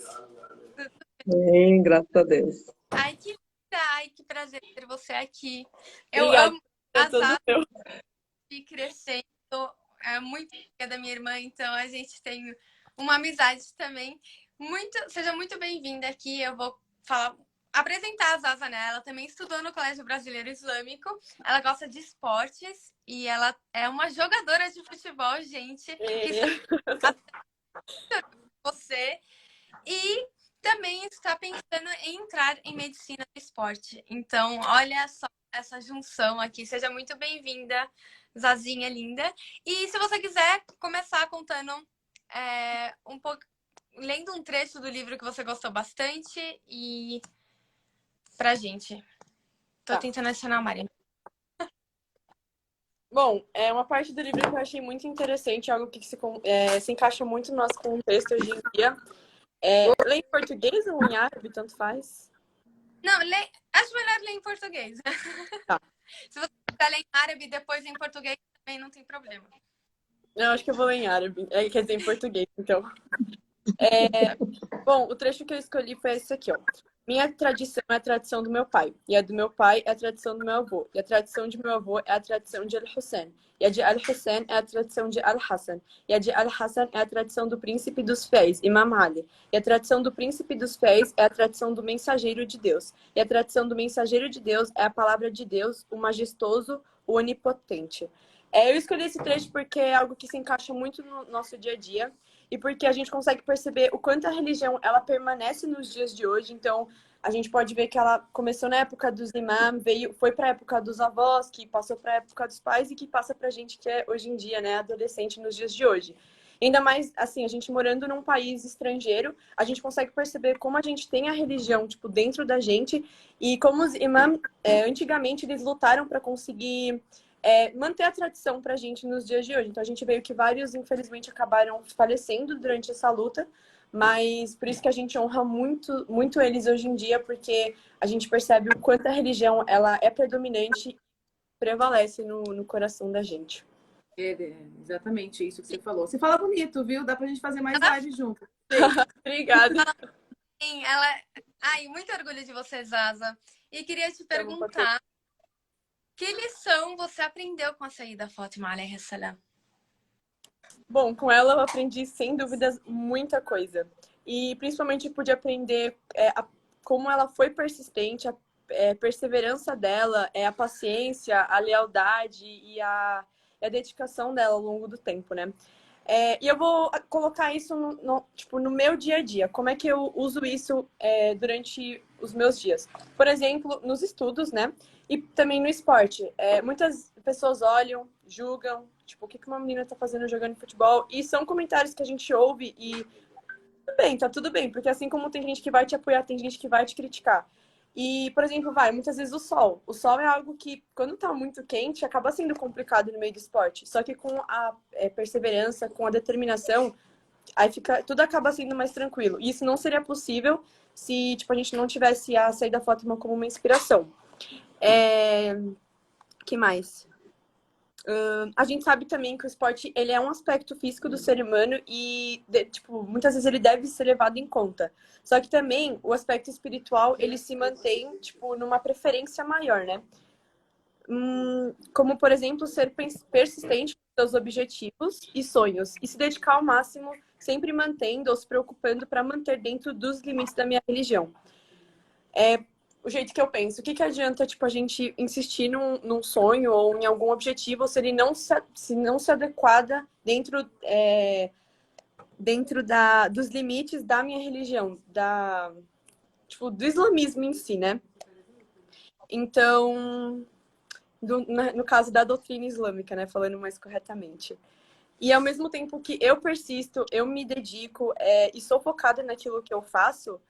Bem, graças a Deus. Ai, que linda. Ai, que prazer ter você aqui. Eu Obrigada, amo a tudo Zaza meu. e crescendo. É muito amiga da minha irmã, então a gente tem uma amizade também. Seja muito bem-vinda aqui. Eu vou apresentar a Zaza, né? Ela também estudou no Colégio Brasileiro Islâmico. Ela gosta de esportes e ela é uma jogadora de futebol, gente. Você. E também está pensando em entrar em medicina do esporte. Então, olha só essa junção aqui. Seja muito bem-vinda, Zazinha linda. E se você quiser começar contando um pouco, lendo um trecho do livro que você gostou bastante e pra gente. Tô tentando adicionar a Mari. Bom, é uma parte do livro que eu achei muito interessante, algo que se encaixa muito no nosso contexto hoje em dia. Ler em português ou em árabe, tanto faz. Não, acho melhor ler em português. Tá. Se você quiser ler em árabe e depois em português, também não tem problema. Eu acho que eu vou ler em árabe, quer dizer, em português, então. Bom, o trecho que eu escolhi foi esse aqui, ó. Minha tradição é a tradição do meu pai, e a do meu pai é a tradição do meu avô, e a tradição de meu avô é a tradição de Al-Hussein, e a de Al-Hussein é a tradição de Al-Hassan, e a de Al-Hassan é a tradição do príncipe dos fiéis, Imam Ali, e a tradição do príncipe dos fiéis é a tradição do mensageiro de Deus, e a tradição do mensageiro de Deus é a palavra de Deus, o majestoso, o onipotente. Eu escolhi esse trecho porque é algo que se encaixa muito no nosso dia a dia, e porque a gente consegue perceber o quanto a religião ela permanece nos dias de hoje. Então, a gente pode ver que ela começou na época dos imãs, foi para a época dos avós, que passou para a época dos pais e que passa para a gente que é hoje em dia, né, adolescente nos dias de hoje. Ainda mais, assim, a gente morando num país estrangeiro, a gente consegue perceber como a gente tem a religião, tipo, dentro da gente e como os imãs, antigamente, eles lutaram para conseguir manter a tradição para a gente nos dias de hoje. Então, a gente veio que vários, infelizmente, acabaram falecendo durante essa luta, mas por isso que a gente honra muito, muito eles hoje em dia, porque a gente percebe o quanto a religião ela é predominante e prevalece no coração da gente. Exatamente isso que você falou. Você fala bonito, viu? Dá pra gente fazer mais live junto. Obrigada. Sim, Ai, muito orgulho de você, Zaza. E queria te perguntar, que lição você aprendeu com a saída Fátima alayhi salam? Bom, com ela eu aprendi, sem dúvidas, muita coisa. E principalmente pude aprender como ela foi persistente, a perseverança dela, a paciência, a lealdade e a dedicação dela ao longo do tempo, né? E eu vou colocar isso no meu dia a dia. Como é que eu uso isso durante os meus dias? Por exemplo, nos estudos, né? E também no esporte. Muitas pessoas olham, julgam, tipo, o que uma menina tá fazendo jogando futebol? E são comentários que a gente ouve e tá tudo bem, porque assim como tem gente que vai te apoiar, tem gente que vai te criticar. E, por exemplo, muitas vezes o sol. O sol é algo que, quando tá muito quente, acaba sendo complicado no meio do esporte. Só que com a perseverança, com a determinação, aí tudo acaba sendo mais tranquilo. E isso não seria possível se, tipo, a gente não tivesse a saída Fátima como uma inspiração. Que mais? A gente sabe também que o esporte ele é um aspecto físico do ser humano e tipo, muitas vezes ele deve ser levado em conta. Só que também o aspecto espiritual ele se mantém tipo, numa preferência maior, né? Como, por exemplo, ser persistente com seus objetivos e sonhos e se dedicar ao máximo, sempre mantendo ou se preocupando para manter dentro dos limites da minha religião. O jeito que eu penso. O que adianta, tipo, a gente insistir num sonho ou em algum objetivo se ele não se adequada dentro dos limites da minha religião, do islamismo em si, né? Então, no caso da doutrina islâmica, né? Falando mais corretamente. E ao mesmo tempo que eu persisto, eu me dedico e sou focada naquilo que eu faço,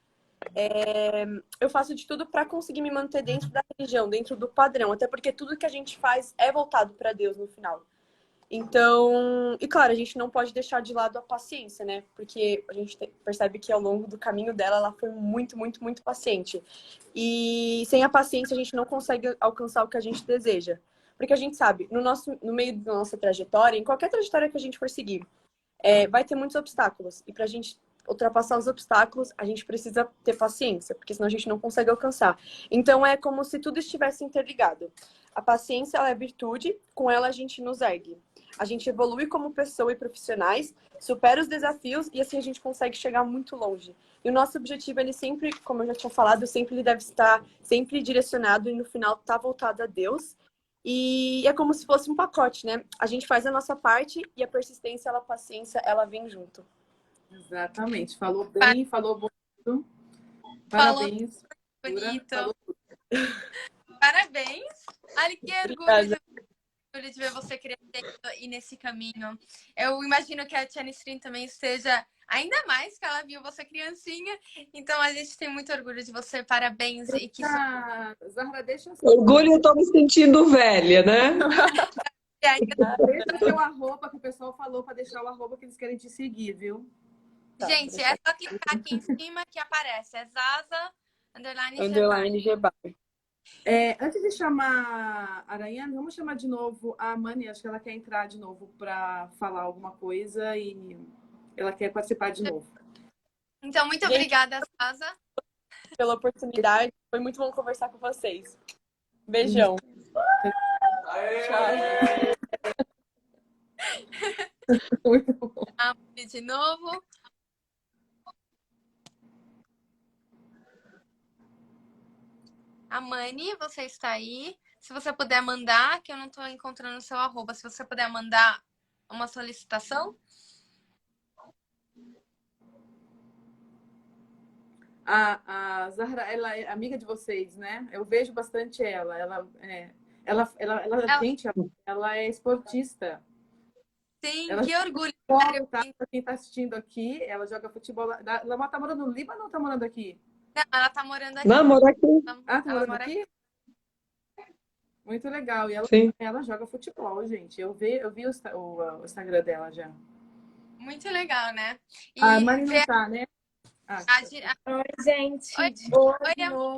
eu faço de tudo para conseguir me manter dentro da religião, dentro do padrão, até porque tudo que a gente faz é voltado para Deus no final. Então, e claro, a gente não pode deixar de lado a paciência, né? Porque a gente percebe que ao longo do caminho dela, ela foi muito, muito, muito paciente. E sem a paciência, a gente não consegue alcançar o que a gente deseja. Porque a gente sabe, no meio da nossa trajetória, em qualquer trajetória que a gente for seguir, vai ter muitos obstáculos. E pra gente ultrapassar os obstáculos, a gente precisa ter paciência, porque senão a gente não consegue alcançar. Então, é como se tudo estivesse interligado. A paciência, ela é virtude, com ela a gente nos ergue. A gente evolui como pessoa e profissionais, supera os desafios e assim a gente consegue chegar muito longe. E o nosso objetivo, ele sempre, como eu já tinha falado, ele deve estar sempre direcionado e no final tá voltado a Deus. E é como se fosse um pacote, né? A gente faz a nossa parte e a persistência, a paciência, ela vem junto. Exatamente. Falou bem, falou bonito. Parabéns. Bonito. Falou... Parabéns. Olha que orgulho de ver você crescendo e nesse caminho. Eu imagino que a Tia Nisrin também esteja ainda mais que ela viu você criancinha. Então a gente tem muito orgulho de você. Parabéns. E que Zahra, deixa eu... Orgulho, eu tô me sentindo velha, né? E aí, Deixa o teu arroba, que o pessoal falou para deixar o arroba que eles querem te seguir, viu? Tá, gente, é só clicar aqui em cima que aparece. É Zaza _Gebali. underline Gebali. Antes de chamar a Arayane, vamos chamar de novo a Mani. Acho que ela quer entrar de novo para falar alguma coisa e ela quer participar de novo. Então, muito Gente, obrigada, Zaza. pela oportunidade. Foi muito bom conversar com vocês. Beijão. Muito bom. De novo. A Mani, você está aí. Se você puder mandar, que eu não estou encontrando o seu arroba, se você puder mandar uma solicitação. A Zahra, ela é amiga de vocês, né? Eu vejo bastante ela. Gente, ela é esportista. Sim, Ela que orgulho. futebol, tá? Pra quem tá assistindo aqui, ela joga futebol. Ela tá morando no Líbano ou tá morando aqui? Não, ela tá morando aqui. Não, mora aqui. Ah, tá Ela morando mora aqui? Muito legal. E Sim. ela joga futebol, gente. Eu vi o Instagram dela já. Muito legal, né? E A Mari não tá, né? Oi, gente. Oi, De novo.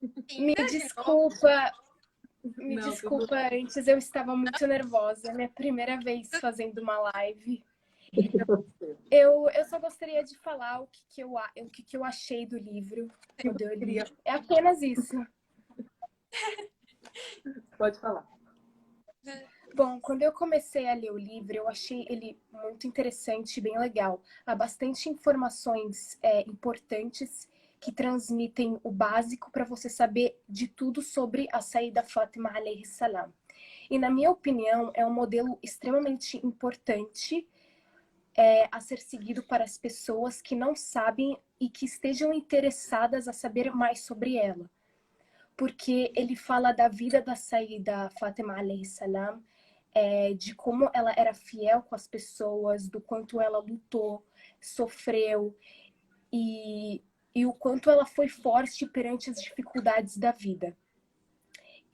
Me Linda, de desculpa. Me Não, desculpa, antes eu estava muito nervosa. Minha primeira vez fazendo uma live. Eu só gostaria de falar o que eu achei do livro. Quando eu li. É apenas isso. Pode falar. Bom, quando eu comecei a ler o livro, eu achei ele muito interessante e bem legal. Há bastante informações importantes que transmitem o básico para você saber de tudo sobre a Sayyida Fátima alayhi salam. E na minha opinião, é um modelo extremamente importante a ser seguido para as pessoas que não sabem e que estejam interessadas a saber mais sobre ela. Porque ele fala da vida da Sayyida Fátima alayhi salam, de como ela era fiel com as pessoas, do quanto ela lutou, sofreu e o quanto ela foi forte perante as dificuldades da vida.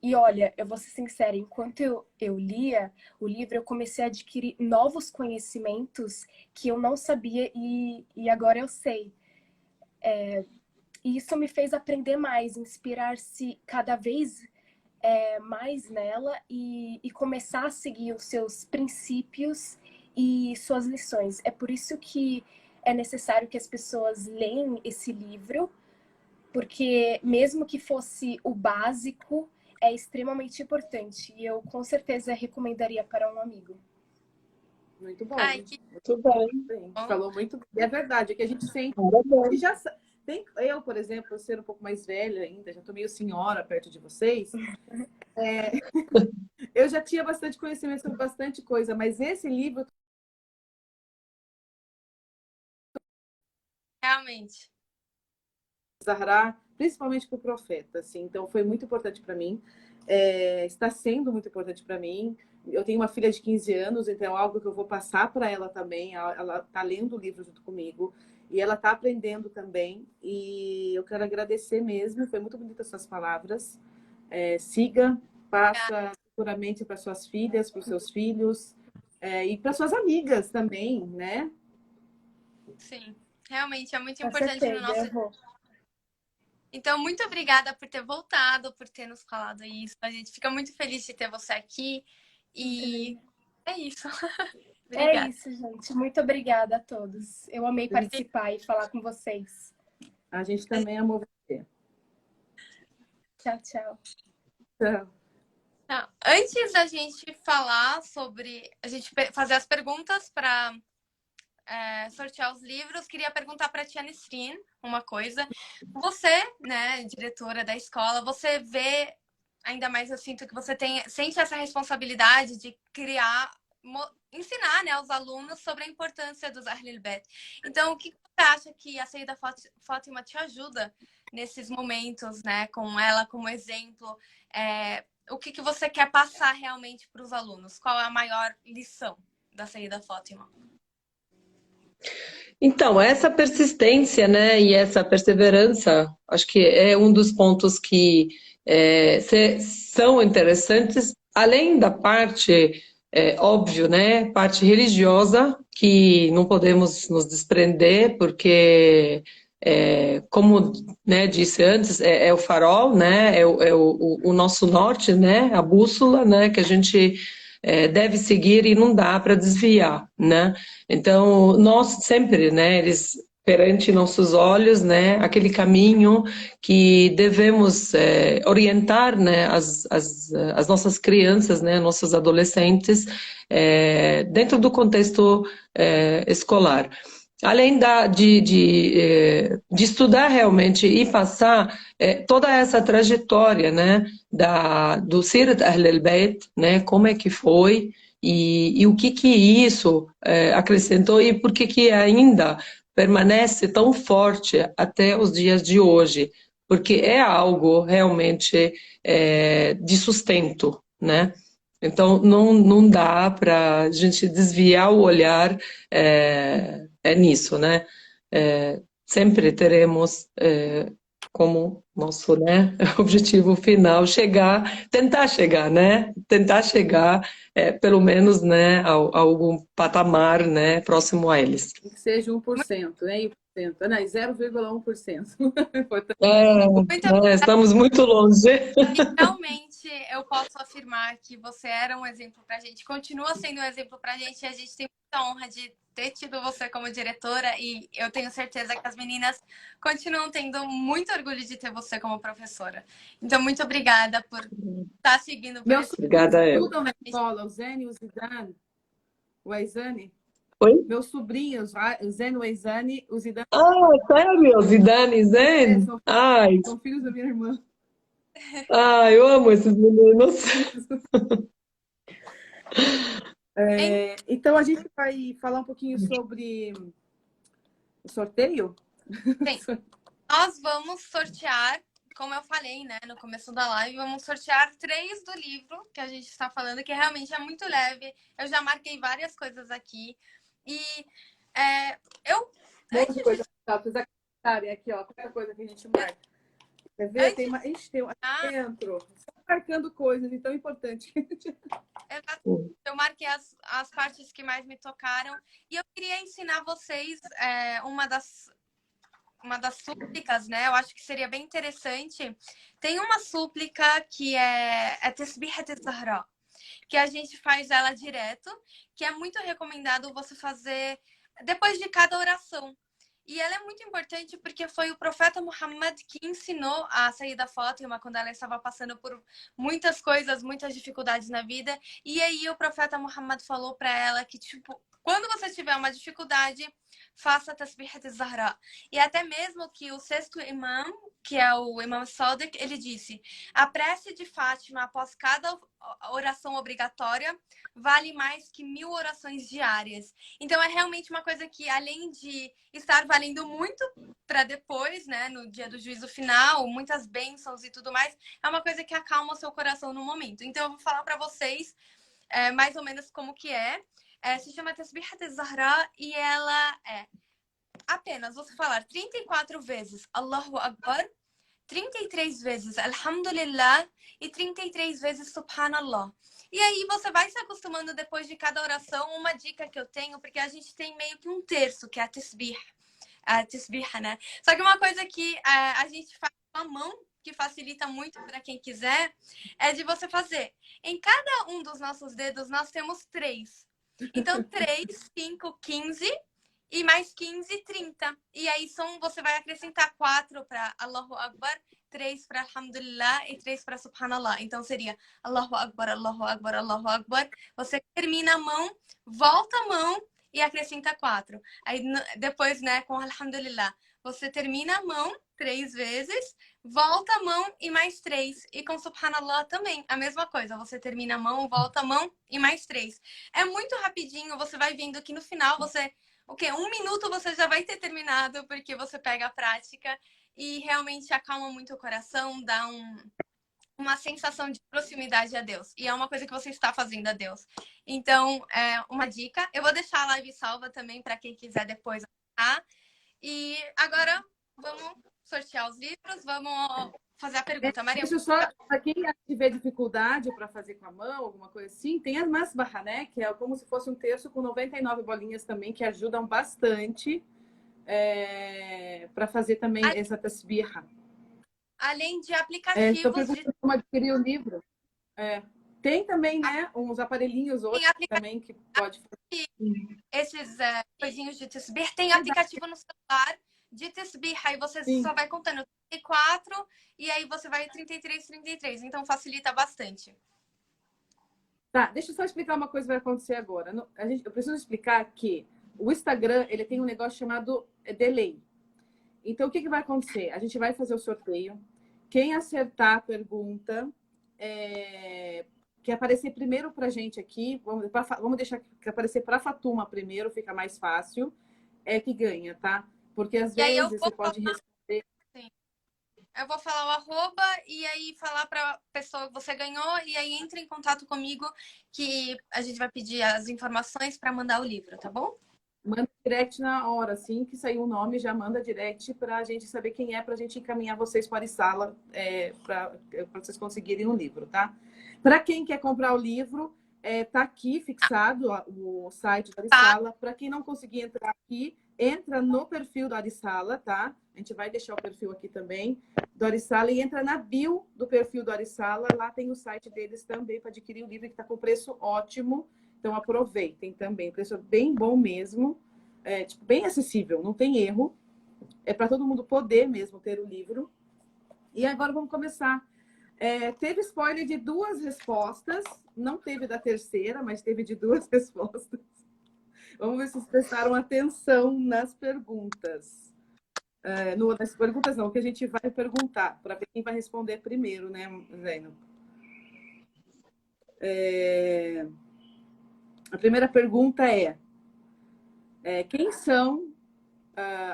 E olha, eu vou ser sincera, enquanto eu lia o livro, eu comecei a adquirir novos conhecimentos que eu não sabia e agora eu sei. E isso me fez aprender mais, inspirar-se cada vez mais nela e começar a seguir os seus princípios e suas lições. É por isso que é necessário que as pessoas leiam esse livro, porque mesmo que fosse o básico, é extremamente importante. E eu com certeza recomendaria para um amigo. Muito bom. Ai, Muito bem. Falou muito bem. É verdade, é que a gente sempre já tem. Eu, por exemplo, ser um pouco mais velha ainda, já tô meio senhora perto de vocês. Eu já tinha bastante conhecimento sobre bastante coisa, mas esse livro realmente. Zahra, principalmente para o profeta, assim, então foi muito importante para mim, está sendo muito importante para mim. Eu tenho uma filha de 15 anos, então é algo que eu vou passar para ela também. Ela está lendo o livro junto comigo e ela está aprendendo também. E eu quero agradecer mesmo, foi muito bonita as suas palavras. Siga, passa seguramente para suas filhas, para os seus filhos e para suas amigas também, né? Sim, realmente é muito Com importante certeza, no nosso. Então, muito obrigada por ter voltado, por ter nos falado isso. A gente fica muito feliz de ter você aqui. E é isso. É isso, gente. Muito obrigada a todos. Eu amei participar e falar com vocês. A gente também amou você. Tchau, tchau. Tchau. Antes da gente falar sobre... A gente fazer as perguntas para sortear os livros, queria perguntar para a Tia Nisreen uma coisa. Você, né, diretora da escola, você vê, ainda mais eu sinto que você sente essa responsabilidade de criar, ensinar, né, aos alunos sobre a importância dos Ahlul Bayt. Então, o que você acha que a Sayyida Fátima te ajuda nesses momentos, né, com ela como exemplo? O que você quer passar realmente para os alunos? Qual é a maior lição da Sayyida Fátima? Então, essa persistência, né, e essa perseverança, acho que é um dos pontos que são interessantes, além da parte óbvio, né? Parte religiosa que não podemos nos desprender, porque, como, né, disse antes, é o farol, né? O nosso norte, né? A bússola, né? Que a gente deve seguir e não dá para desviar, né? Então, nós sempre, né? Eles perante nossos olhos, né? Aquele caminho que devemos orientar, né, as nossas crianças, né, nossos adolescentes, dentro do contexto escolar. Além de estudar realmente e passar toda essa trajetória, né, do Sirat Ahl al-Bayt, né, como é que foi e o que isso acrescentou e por que ainda permanece tão forte até os dias de hoje, porque é algo realmente de sustento, né? Então, não dá para a gente desviar o olhar nisso, né? Sempre teremos como nosso, né, objetivo final tentar chegar, né? Tentar chegar, pelo menos, né, a algum patamar, né, próximo a eles. Que seja 1%, né? 1%, não, 0,1%. Estamos muito longe. E realmente eu posso afirmar que você era um exemplo pra gente, continua sendo um exemplo pra gente, e a gente tem muita honra de ter tido você como diretora, e eu tenho certeza que as meninas continuam tendo muito orgulho de ter você como professora. Então, muito obrigada por estar seguindo por Meus esse... Obrigada, eu. estudam na escola, o Zene e o Zidane, o Aizane. Oi? Meus sobrinhos, o Zene, o Aizane, o Zidane. Sério? Zidane, Zen? São filhos da minha irmã. Eu amo esses meninos. Então, a gente vai falar um pouquinho sobre o sorteio? Sim. Nós vamos sortear, como eu falei, né, no começo da live, vamos sortear 3 do livro que a gente está falando, que realmente é muito leve. Eu já marquei várias coisas aqui. E eu... Um monte de coisa. Aqui, ó, qualquer coisa que a gente marca. Quer ver? Tem dentro. Só marcando coisas, então é importante. Eu marquei as partes que mais me tocaram. E eu queria ensinar vocês uma das súplicas, né? Eu acho que seria bem interessante. Tem uma súplica que é Tasbihat al-Zahra, que a gente faz ela direto, que é muito recomendado você fazer depois de cada oração. E ela é muito importante porque foi o profeta Muhammad que ensinou a Sayyida Fátima quando ela estava passando por muitas coisas, muitas dificuldades na vida. E aí o profeta Muhammad falou para ela que, tipo, quando você tiver uma dificuldade, faça Tasbihat al-Zahra. E até mesmo que o 6º imam, que é o Imam Sadiq, ele disse: a prece de Fátima após cada oração obrigatória vale mais que 1000 orações diárias. Então é realmente uma coisa que, além de estar valendo muito para depois, né, no dia do juízo final, muitas bênçãos e tudo mais, é uma coisa que acalma o seu coração no momento. Então eu vou falar para vocês mais ou menos como que se chama Tasbihat al-Zahra e ela é apenas você falar 34 vezes Allahu Akbar, 33 vezes Alhamdulillah e 33 vezes Subhanallah. E aí você vai se acostumando depois de cada oração. Uma dica que eu tenho, porque a gente tem meio que um terço, que é a tasbih, né? Só que uma coisa que a gente faz com a mão, que facilita muito para quem quiser, é de você fazer. Em cada um dos nossos dedos, nós temos 3. Então, 3, 5, 15 e mais 15, 30. E aí você vai acrescentar 4 para Allahu Akbar, 3 para Alhamdulillah e 3 para Subhanallah. Então seria Allahu Akbar, Allahu Akbar, Allahu Akbar. Você termina a mão, volta a mão e acrescenta 4. Aí depois, né, com Alhamdulillah, você termina a mão 3 vezes, volta a mão e mais 3. E com Subhanallah também, a mesma coisa. Você termina a mão, volta a mão e mais 3. É muito rapidinho, você vai vendo que no final você... 1 minuto você já vai ter terminado, porque você pega a prática e realmente acalma muito o coração, dá uma sensação de proximidade a Deus. E é uma coisa que você está fazendo a Deus. Então, uma dica. Eu vou deixar a live salva também para quem quiser depois acessar. E agora, vamos sortear os livros, vamos fazer a pergunta. Maria, Deixa eu só, para quem tiver dificuldade para fazer com a mão, alguma coisa assim, tem as masbah, né? Que é como se fosse um terço com 99 bolinhas também, que ajudam bastante para fazer também essa tasbihah. além de Estou aplicativos perguntando como adquirir o livro. Tem também, né, uns aparelhinhos hoje também que pode fazer. esses coisinhos de tasbih, tem aplicativo no celular de tasbih, aí você só vai contando 34 e aí você vai 33, 33, então facilita bastante. Tá, deixa eu só explicar uma coisa que vai acontecer agora. Eu preciso explicar que o Instagram, ele tem um negócio chamado delay. Então, o que vai acontecer? A gente vai fazer o sorteio. Quem acertar a pergunta, que aparecer primeiro para a gente aqui, vamos deixar que aparecer para a Fatuma primeiro, fica mais fácil, que ganha, tá? Porque às vezes você pode responder. Sim. Eu vou falar o arroba e aí falar para a pessoa que você ganhou e aí entra em contato comigo que a gente vai pedir as informações para mandar o livro, tá bom? Manda direct na hora, assim que sair o nome, já manda direct para a gente saber quem é, para a gente encaminhar vocês para a Arisala, para vocês conseguirem um livro, tá? Para quem quer comprar o livro, tá aqui fixado o site da Arisala. Para quem não conseguir entrar aqui, entra no perfil do Arisala, tá? A gente vai deixar o perfil aqui também do Arisala e entra na bio do perfil do Arisala. Lá tem o site deles também para adquirir o livro que está com preço ótimo. Então, aproveitem também. O preço é bem bom mesmo. Bem acessível, não tem erro. É para todo mundo poder mesmo ter o livro. E agora vamos começar. Teve spoiler de 2 respostas. Não teve da terceira, mas teve de 2 respostas. Vamos ver se vocês prestaram atenção nas perguntas. Nas perguntas não, que a gente vai perguntar. Para ver quem vai responder primeiro, né, Zeno? A primeira pergunta quem são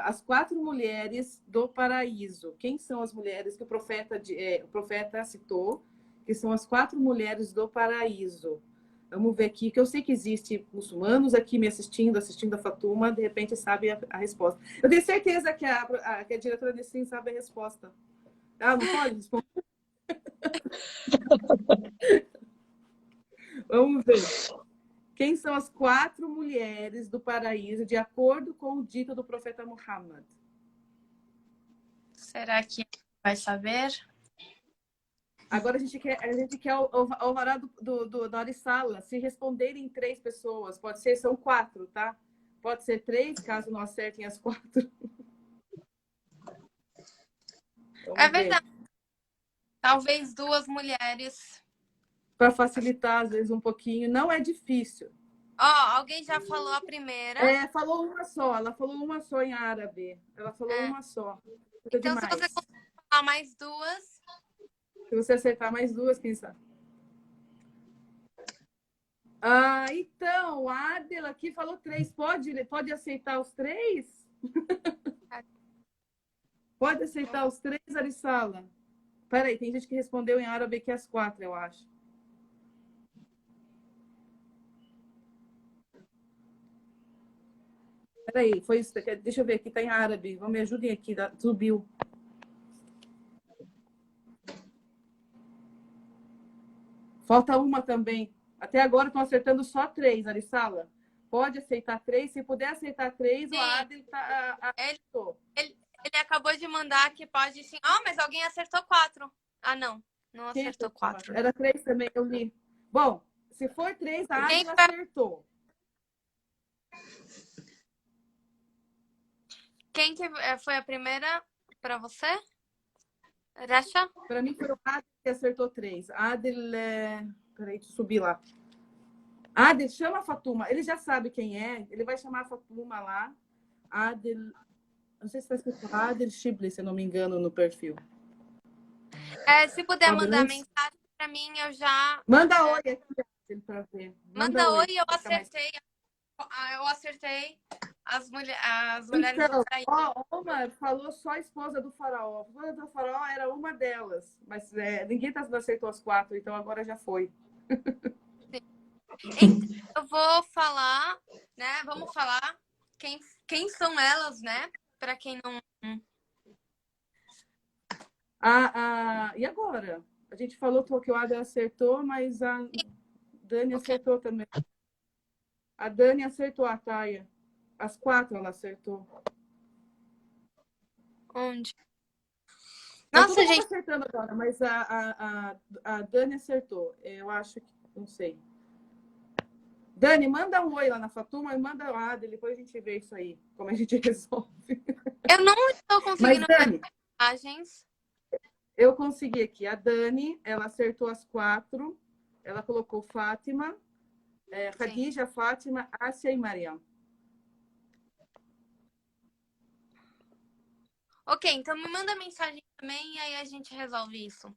as 4 mulheres do paraíso? Quem são as mulheres que o profeta citou, que são as 4 mulheres do paraíso? Vamos ver aqui, que eu sei que existe muçulmanos aqui me assistindo a Fatuma, de repente sabe a resposta. Eu tenho certeza que a diretora desse sim sabe a resposta. Não pode responder? Vamos ver. Quem são as 4 mulheres do paraíso, de acordo com o dito do profeta Muhammad? Será que vai saber? Agora a gente quer o alvará do Arisala. Se responderem 3 pessoas, pode ser, são 4, tá? Pode ser 3, caso não acertem as 4. É verdade. Talvez 2 mulheres. Para facilitar, às vezes, um pouquinho. Não é difícil. Alguém já falou a primeira. Falou uma só. Ela falou uma só em árabe. Ela falou uma só. Então, demais. Se você conseguir falar mais 2... Se você acertar mais 2, quem sabe? Então, a Adela aqui falou 3. Pode aceitar os 3? Pode aceitar os 3, Arisala? Peraí, tem gente que respondeu em árabe que é as 4, eu acho. Peraí, foi isso. Deixa eu ver aqui, tá em árabe. Vamos me ajudem aqui, subiu. Falta uma também. Até agora estão acertando só 3, Arisala. Pode aceitar 3. Se puder aceitar 3, o Adel tá. Ele acabou de mandar que pode sim. Mas alguém acertou 4. Não. Não acertou 4. Era 3 também, eu li. Bom, se for 3, a Adel acertou. Quem que foi a primeira para você? Rasha? Para mim foi o Adel que acertou 3. Adel, peraí, deixa eu subir lá. Adel, chama a Fatuma. Ele já sabe quem é. Ele vai chamar a Fatuma lá. Adel, não sei se está escrito Adel Shibli, se eu não me engano, no perfil. Se puder mandar mensagem para mim, eu já... Manda oi aqui para ver. Manda oi, eu acertei. Eu acertei as mulheres do paraíso. Omar falou só a esposa do faraó. A esposa do faraó era uma delas. Mas ninguém acertou as 4, então agora já foi. Eu vou falar, né? Vamos falar quem são elas, né? Para quem não... E agora? A gente falou que o Ada acertou, mas a Dani acertou também. A Dani acertou a Taia. As 4 ela acertou. Onde? Tá Nossa, todo mundo gente, acertando agora, mas a Dani acertou. Eu acho que... Não sei. Dani, manda um oi lá na Fatuma e manda o Ada. Depois a gente vê isso aí. Como a gente resolve. eu não estou Mas, conseguindo ver Dani, mensagens. eu consegui aqui. A Dani, ela acertou as 4. Ela colocou Fátima, Khadija, Fátima, Ásia e Mariam. Ok, então me manda mensagem também e aí a gente resolve isso.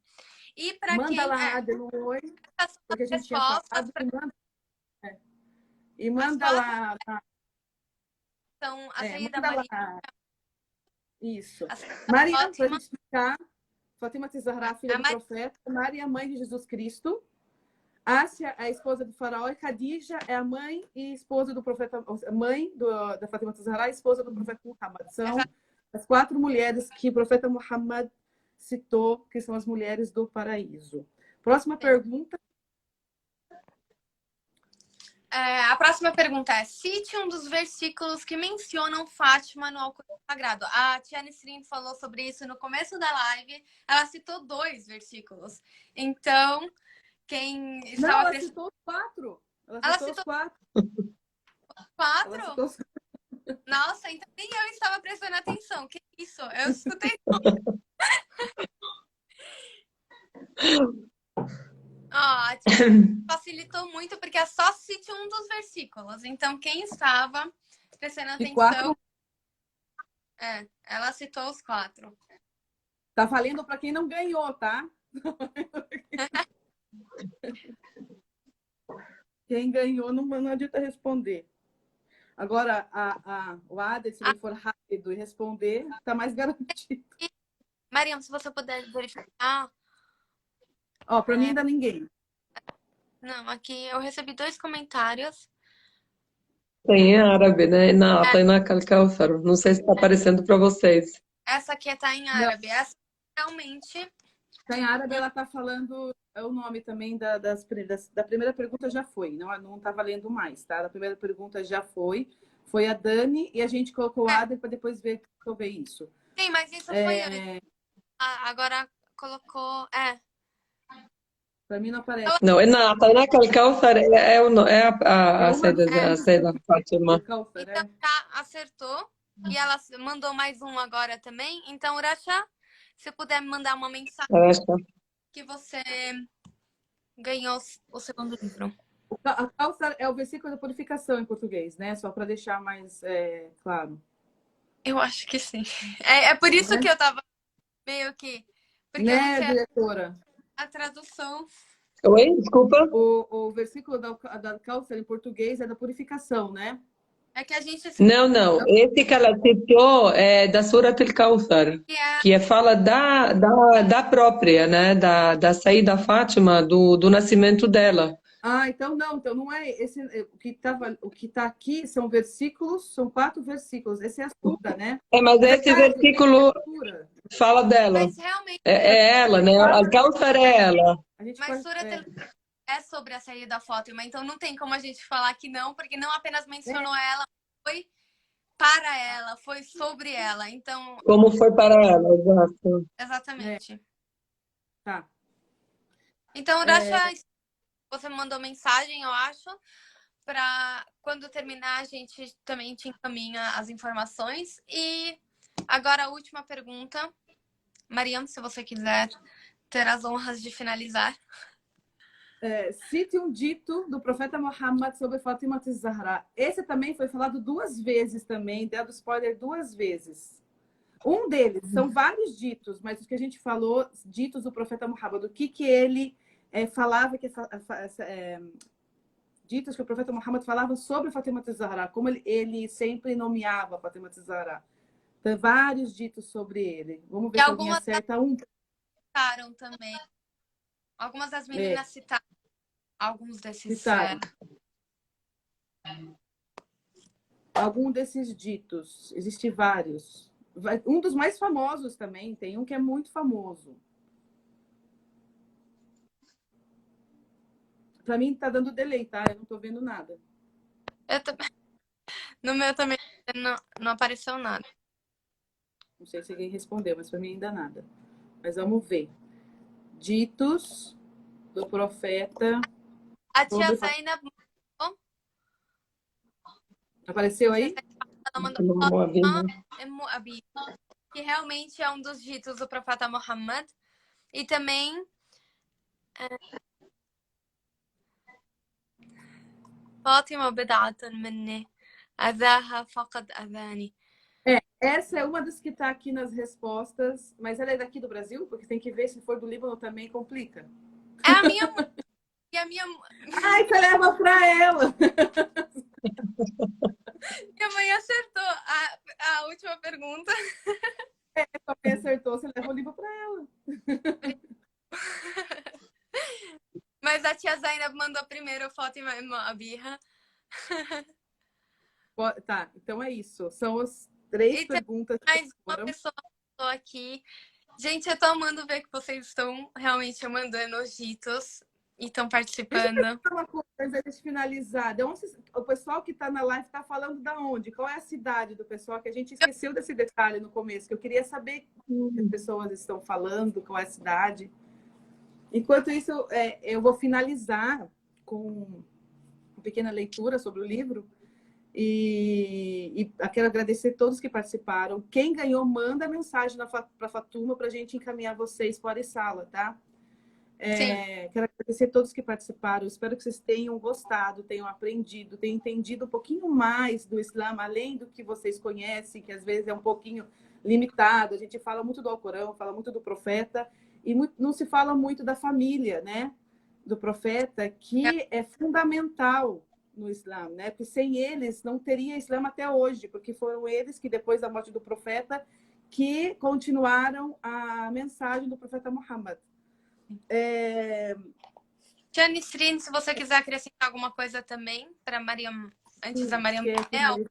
E para Manda quem lá, Ada, um oi, as porque a gente tinha respostas falado. E manda lá. são a saída Manda Maria, lá. Isso. a saída Maria, para a Fátima, gente explicar, Fátima Zahra, filha a do Maria, profeta. Maria, mãe de Jesus Cristo. Ásia é a esposa do faraó e Khadija é a mãe e esposa do profeta, mãe da Fátima Zahra, esposa do profeta Muhammad. São as 4 mulheres que o profeta Muhammad citou, que são as mulheres do paraíso. Próxima pergunta. a próxima pergunta é: cite um dos versículos que mencionam Fátima no Alcorão Sagrado. A tia Nisrin falou sobre isso no começo da live. Ela citou 2 versículos. Então, quem estava Ela citou os 4. Ela citou os 4. 4? Nossa, então nem eu estava prestando atenção. Que isso? Eu escutei. A tia facilitou muito porque é só cite um dos versículos. Então, quem estava prestando atenção, ela citou os 4. Tá valendo para quem não ganhou, tá? Quem ganhou não adianta responder. Agora, o Ada, se ele for rápido e responder, tá mais garantido. Mariam, se você puder verificar. Para mim ainda ninguém. Não, aqui eu recebi 2 comentários. Tem em árabe, né? Na Atainaka al-Kawthar. Não sei se está aparecendo para vocês. Essa aqui tá em árabe. Não. Essa realmente. Tá em árabe, ela tá falando o nome também da primeira pergunta já foi. Não tá valendo mais, tá? A primeira pergunta já foi. Foi a Dani e a gente colocou o Ada para depois ver isso. Sim, mas isso foi antes. Agora colocou. Para mim não aparece. Não, na Atainaka al-Kawthar é a Sayyida Fátima. Então tá, acertou. E ela mandou mais um agora também. Então, Uracha, se puder me mandar uma mensagem que você ganhou o segundo livro. A Kawthar é o versículo da purificação em português, né? Só para deixar mais claro. Eu acho que sim. É por isso que eu tava meio que... Porque né, diretora? A tradução... Oi, desculpa. O versículo da Kawthar em português é da purificação, né? É que a gente... Não. Esse que ela citou é da Surat al-Kawthar, que fala da própria, né? Da saída Fátima, do nascimento dela. Então não é esse. O que tá aqui são versículos, são 4 versículos. Esse é a sura, né? Mas esse versículo fala dela. Mas realmente... É ela, né? Al-Kawthar é ela. Mas Surat é sobre a saída da Fátima, então não tem como a gente falar que não, porque não apenas mencionou ela, foi para ela, foi sobre ela, então... Como foi para ela, exato. Exatamente. Tá. Então, Uracha, você mandou mensagem, eu acho, para quando terminar a gente também te encaminha as informações. E agora a última pergunta. Mariam, se você quiser ter as honras de finalizar. Cite um dito do profeta Muhammad sobre Fátima Zahra. Esse também foi falado 2 vezes também, dado spoiler 2 vezes. Um deles, são vários ditos, mas os que a gente falou, ditos do profeta Muhammad, o que ele falava, ditos que o profeta Muhammad falava sobre Fátima Zahra, como ele sempre nomeava Fátima Zahra. Tem vários ditos sobre ele. Vamos ver se alguém acerta um. Citaram também. Algumas das meninas citaram alguns desses. Algum desses ditos. Existem vários. Um dos mais famosos também, tem um que é muito famoso. Para mim tá dando delay, tá? Eu não tô vendo nada. No meu também não apareceu nada. Não sei se alguém respondeu, mas para mim ainda nada. Mas vamos ver. Ditos do profeta. A tia Zaina Apareceu aí? ela mandou Abi, que realmente é um dos ditos do profeta Muhammad. E também Fátima bid'atun minni, adhaha faqad adhani. Essa é uma das que está aqui nas respostas, mas ela é daqui do Brasil? Porque tem que ver se for do Líbano também complica. É a minha mãe. E a minha Ai, você leva para ela! Minha mãe acertou a última pergunta. Sua mãe acertou, você leva o livro para ela. Mas a tia Zainab mandou primeiro Fátima Abirra. Tá, então é isso. São as 3 perguntas. Mais uma pessoa aqui. Gente, eu tô amando ver que vocês estão realmente mandando os ditos e estão participando. Uma coisa, deixa eu finalizar. O pessoal que está na live está falando da onde? Qual é a cidade do pessoal? Que a gente esqueceu desse detalhe no começo, que eu queria saber que as pessoas estão falando, qual é a cidade. Enquanto isso, eu vou finalizar com uma pequena leitura sobre o livro. E quero agradecer a todos que participaram. Quem ganhou, manda mensagem para a Fatuma para a gente encaminhar vocês para a sala, tá? Quero agradecer a todos que participaram. Espero que vocês tenham gostado, tenham aprendido, tenham entendido um pouquinho mais do Islã, além do que vocês conhecem, que às vezes é um pouquinho limitado. A gente fala muito do Alcorão, fala muito do profeta, e não se fala muito da família, né? Do profeta, que é fundamental no Islã, né? Porque sem eles não teria Islã até hoje, porque foram eles que, depois da morte do profeta, que continuaram a mensagem do profeta Muhammad. Tia Nisrin, se você quiser acrescentar alguma coisa também para Mariam, antes da Mariam.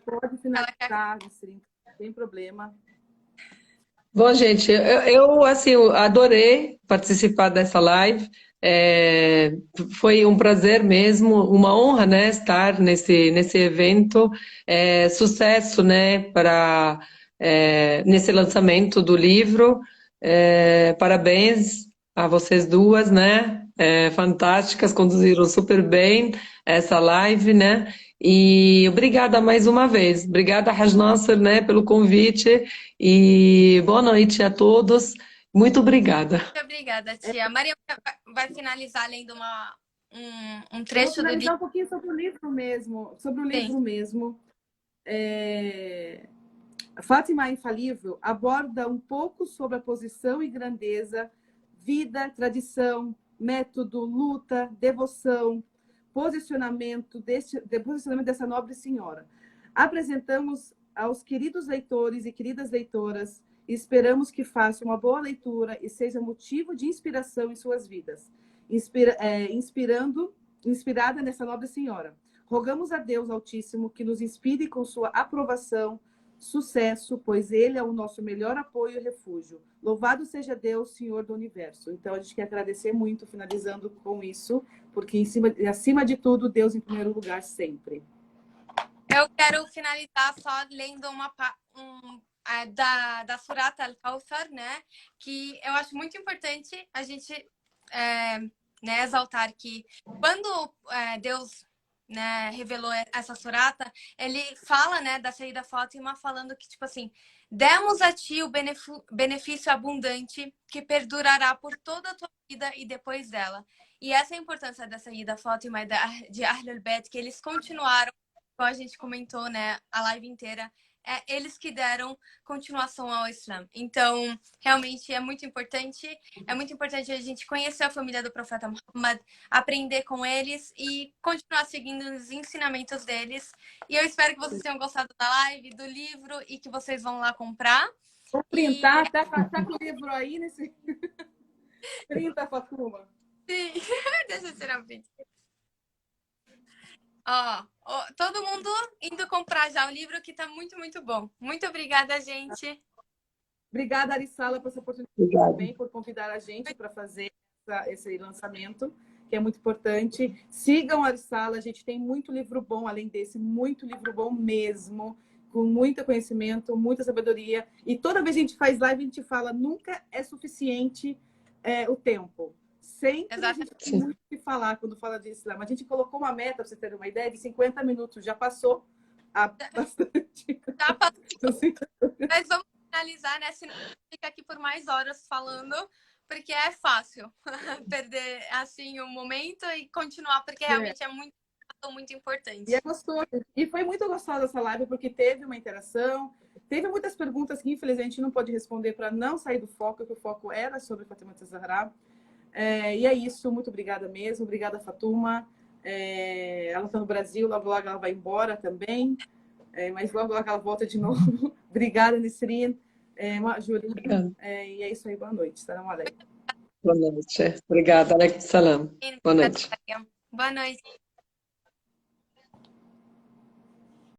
Pode finalizar, Nisrin, sem problema. Bom, gente, eu assim, adorei participar dessa live. Foi um prazer mesmo, uma honra, né, estar nesse evento. Sucesso, né, para nesse lançamento do livro. Parabéns a vocês duas, né? Fantásticas, conduziram super bem essa live, né? E obrigada mais uma vez. Obrigada, Haj Nasser, né, pelo convite. E boa noite a todos. Muito obrigada. Muito obrigada, tia. A Maria vai finalizar lendo um trecho do livro. Um pouquinho sobre o livro mesmo. Sobre o livro mesmo. Fátima Infalível aborda um pouco sobre a posição e grandeza, vida, tradição, método, luta, devoção, posicionamento dessa nobre senhora. Apresentamos aos queridos leitores e queridas leitoras e esperamos que façam uma boa leitura e seja motivo de inspiração em suas vidas, inspirada nessa nobre senhora. Rogamos a Deus Altíssimo que nos inspire com sua aprovação, sucesso, pois Ele é o nosso melhor apoio e refúgio. Louvado seja Deus, Senhor do Universo. Então, a gente quer agradecer muito, finalizando com isso, porque acima de tudo, Deus em primeiro lugar sempre. Eu quero finalizar só lendo da Surat Al-Kawthar, né? Que eu acho muito importante a gente né, exaltar que quando Deus, né, revelou essa surata, ele fala, né, da Saída Fátima, falando que, tipo assim, demos a ti o benefício abundante que perdurará por toda a tua vida e depois dela. E essa é a importância da Saída Fátima e de Ahlul Bayt, que eles continuaram, como a gente comentou, né, a live inteira, eles que deram continuação ao Islã. Então, realmente é muito importante a gente conhecer a família do profeta Muhammad, aprender com eles e continuar seguindo os ensinamentos deles. E eu espero que vocês tenham gostado da live, do livro e que vocês vão lá comprar. Vou printar, tá com o livro aí nesse... Printa, Fatuma. Sim, deixa eu tirar um print. Todo mundo indo comprar já o livro, que tá muito, muito bom. Muito obrigada, gente. Obrigada, Arissala, por essa oportunidade Obrigada. também, por convidar a gente para fazer esse lançamento, que é muito importante. Sigam a Arissala, a gente tem muito livro bom, além desse, muito livro bom mesmo, com muito conhecimento, muita sabedoria. E toda vez que a gente faz live, a gente fala, nunca é suficiente o tempo. Sempre a gente tem muito o que falar quando fala de Islã. A gente colocou uma meta, para você ter uma ideia, de 50 minutos. Já passou bastante. Já passou. Mas vamos finalizar, né? Senão fica aqui por mais horas falando, porque é fácil perder assim o momento e continuar, porque realmente é muito importante. E é gostoso. E foi muito gostosa essa live, porque teve uma interação, teve muitas perguntas que, infelizmente, não pode responder para não sair do foco, que o foco era sobre Fátima Zahra. E é isso, muito obrigada mesmo. Obrigada, Fatuma. Ela está no Brasil, logo logo ela vai embora também. Mas logo logo ela volta de novo. Obrigada, Nisrin. Júlia. E é isso aí, boa noite. Salam aleikum. Boa noite. Obrigada. Alaikum salam. Boa noite. Boa noite.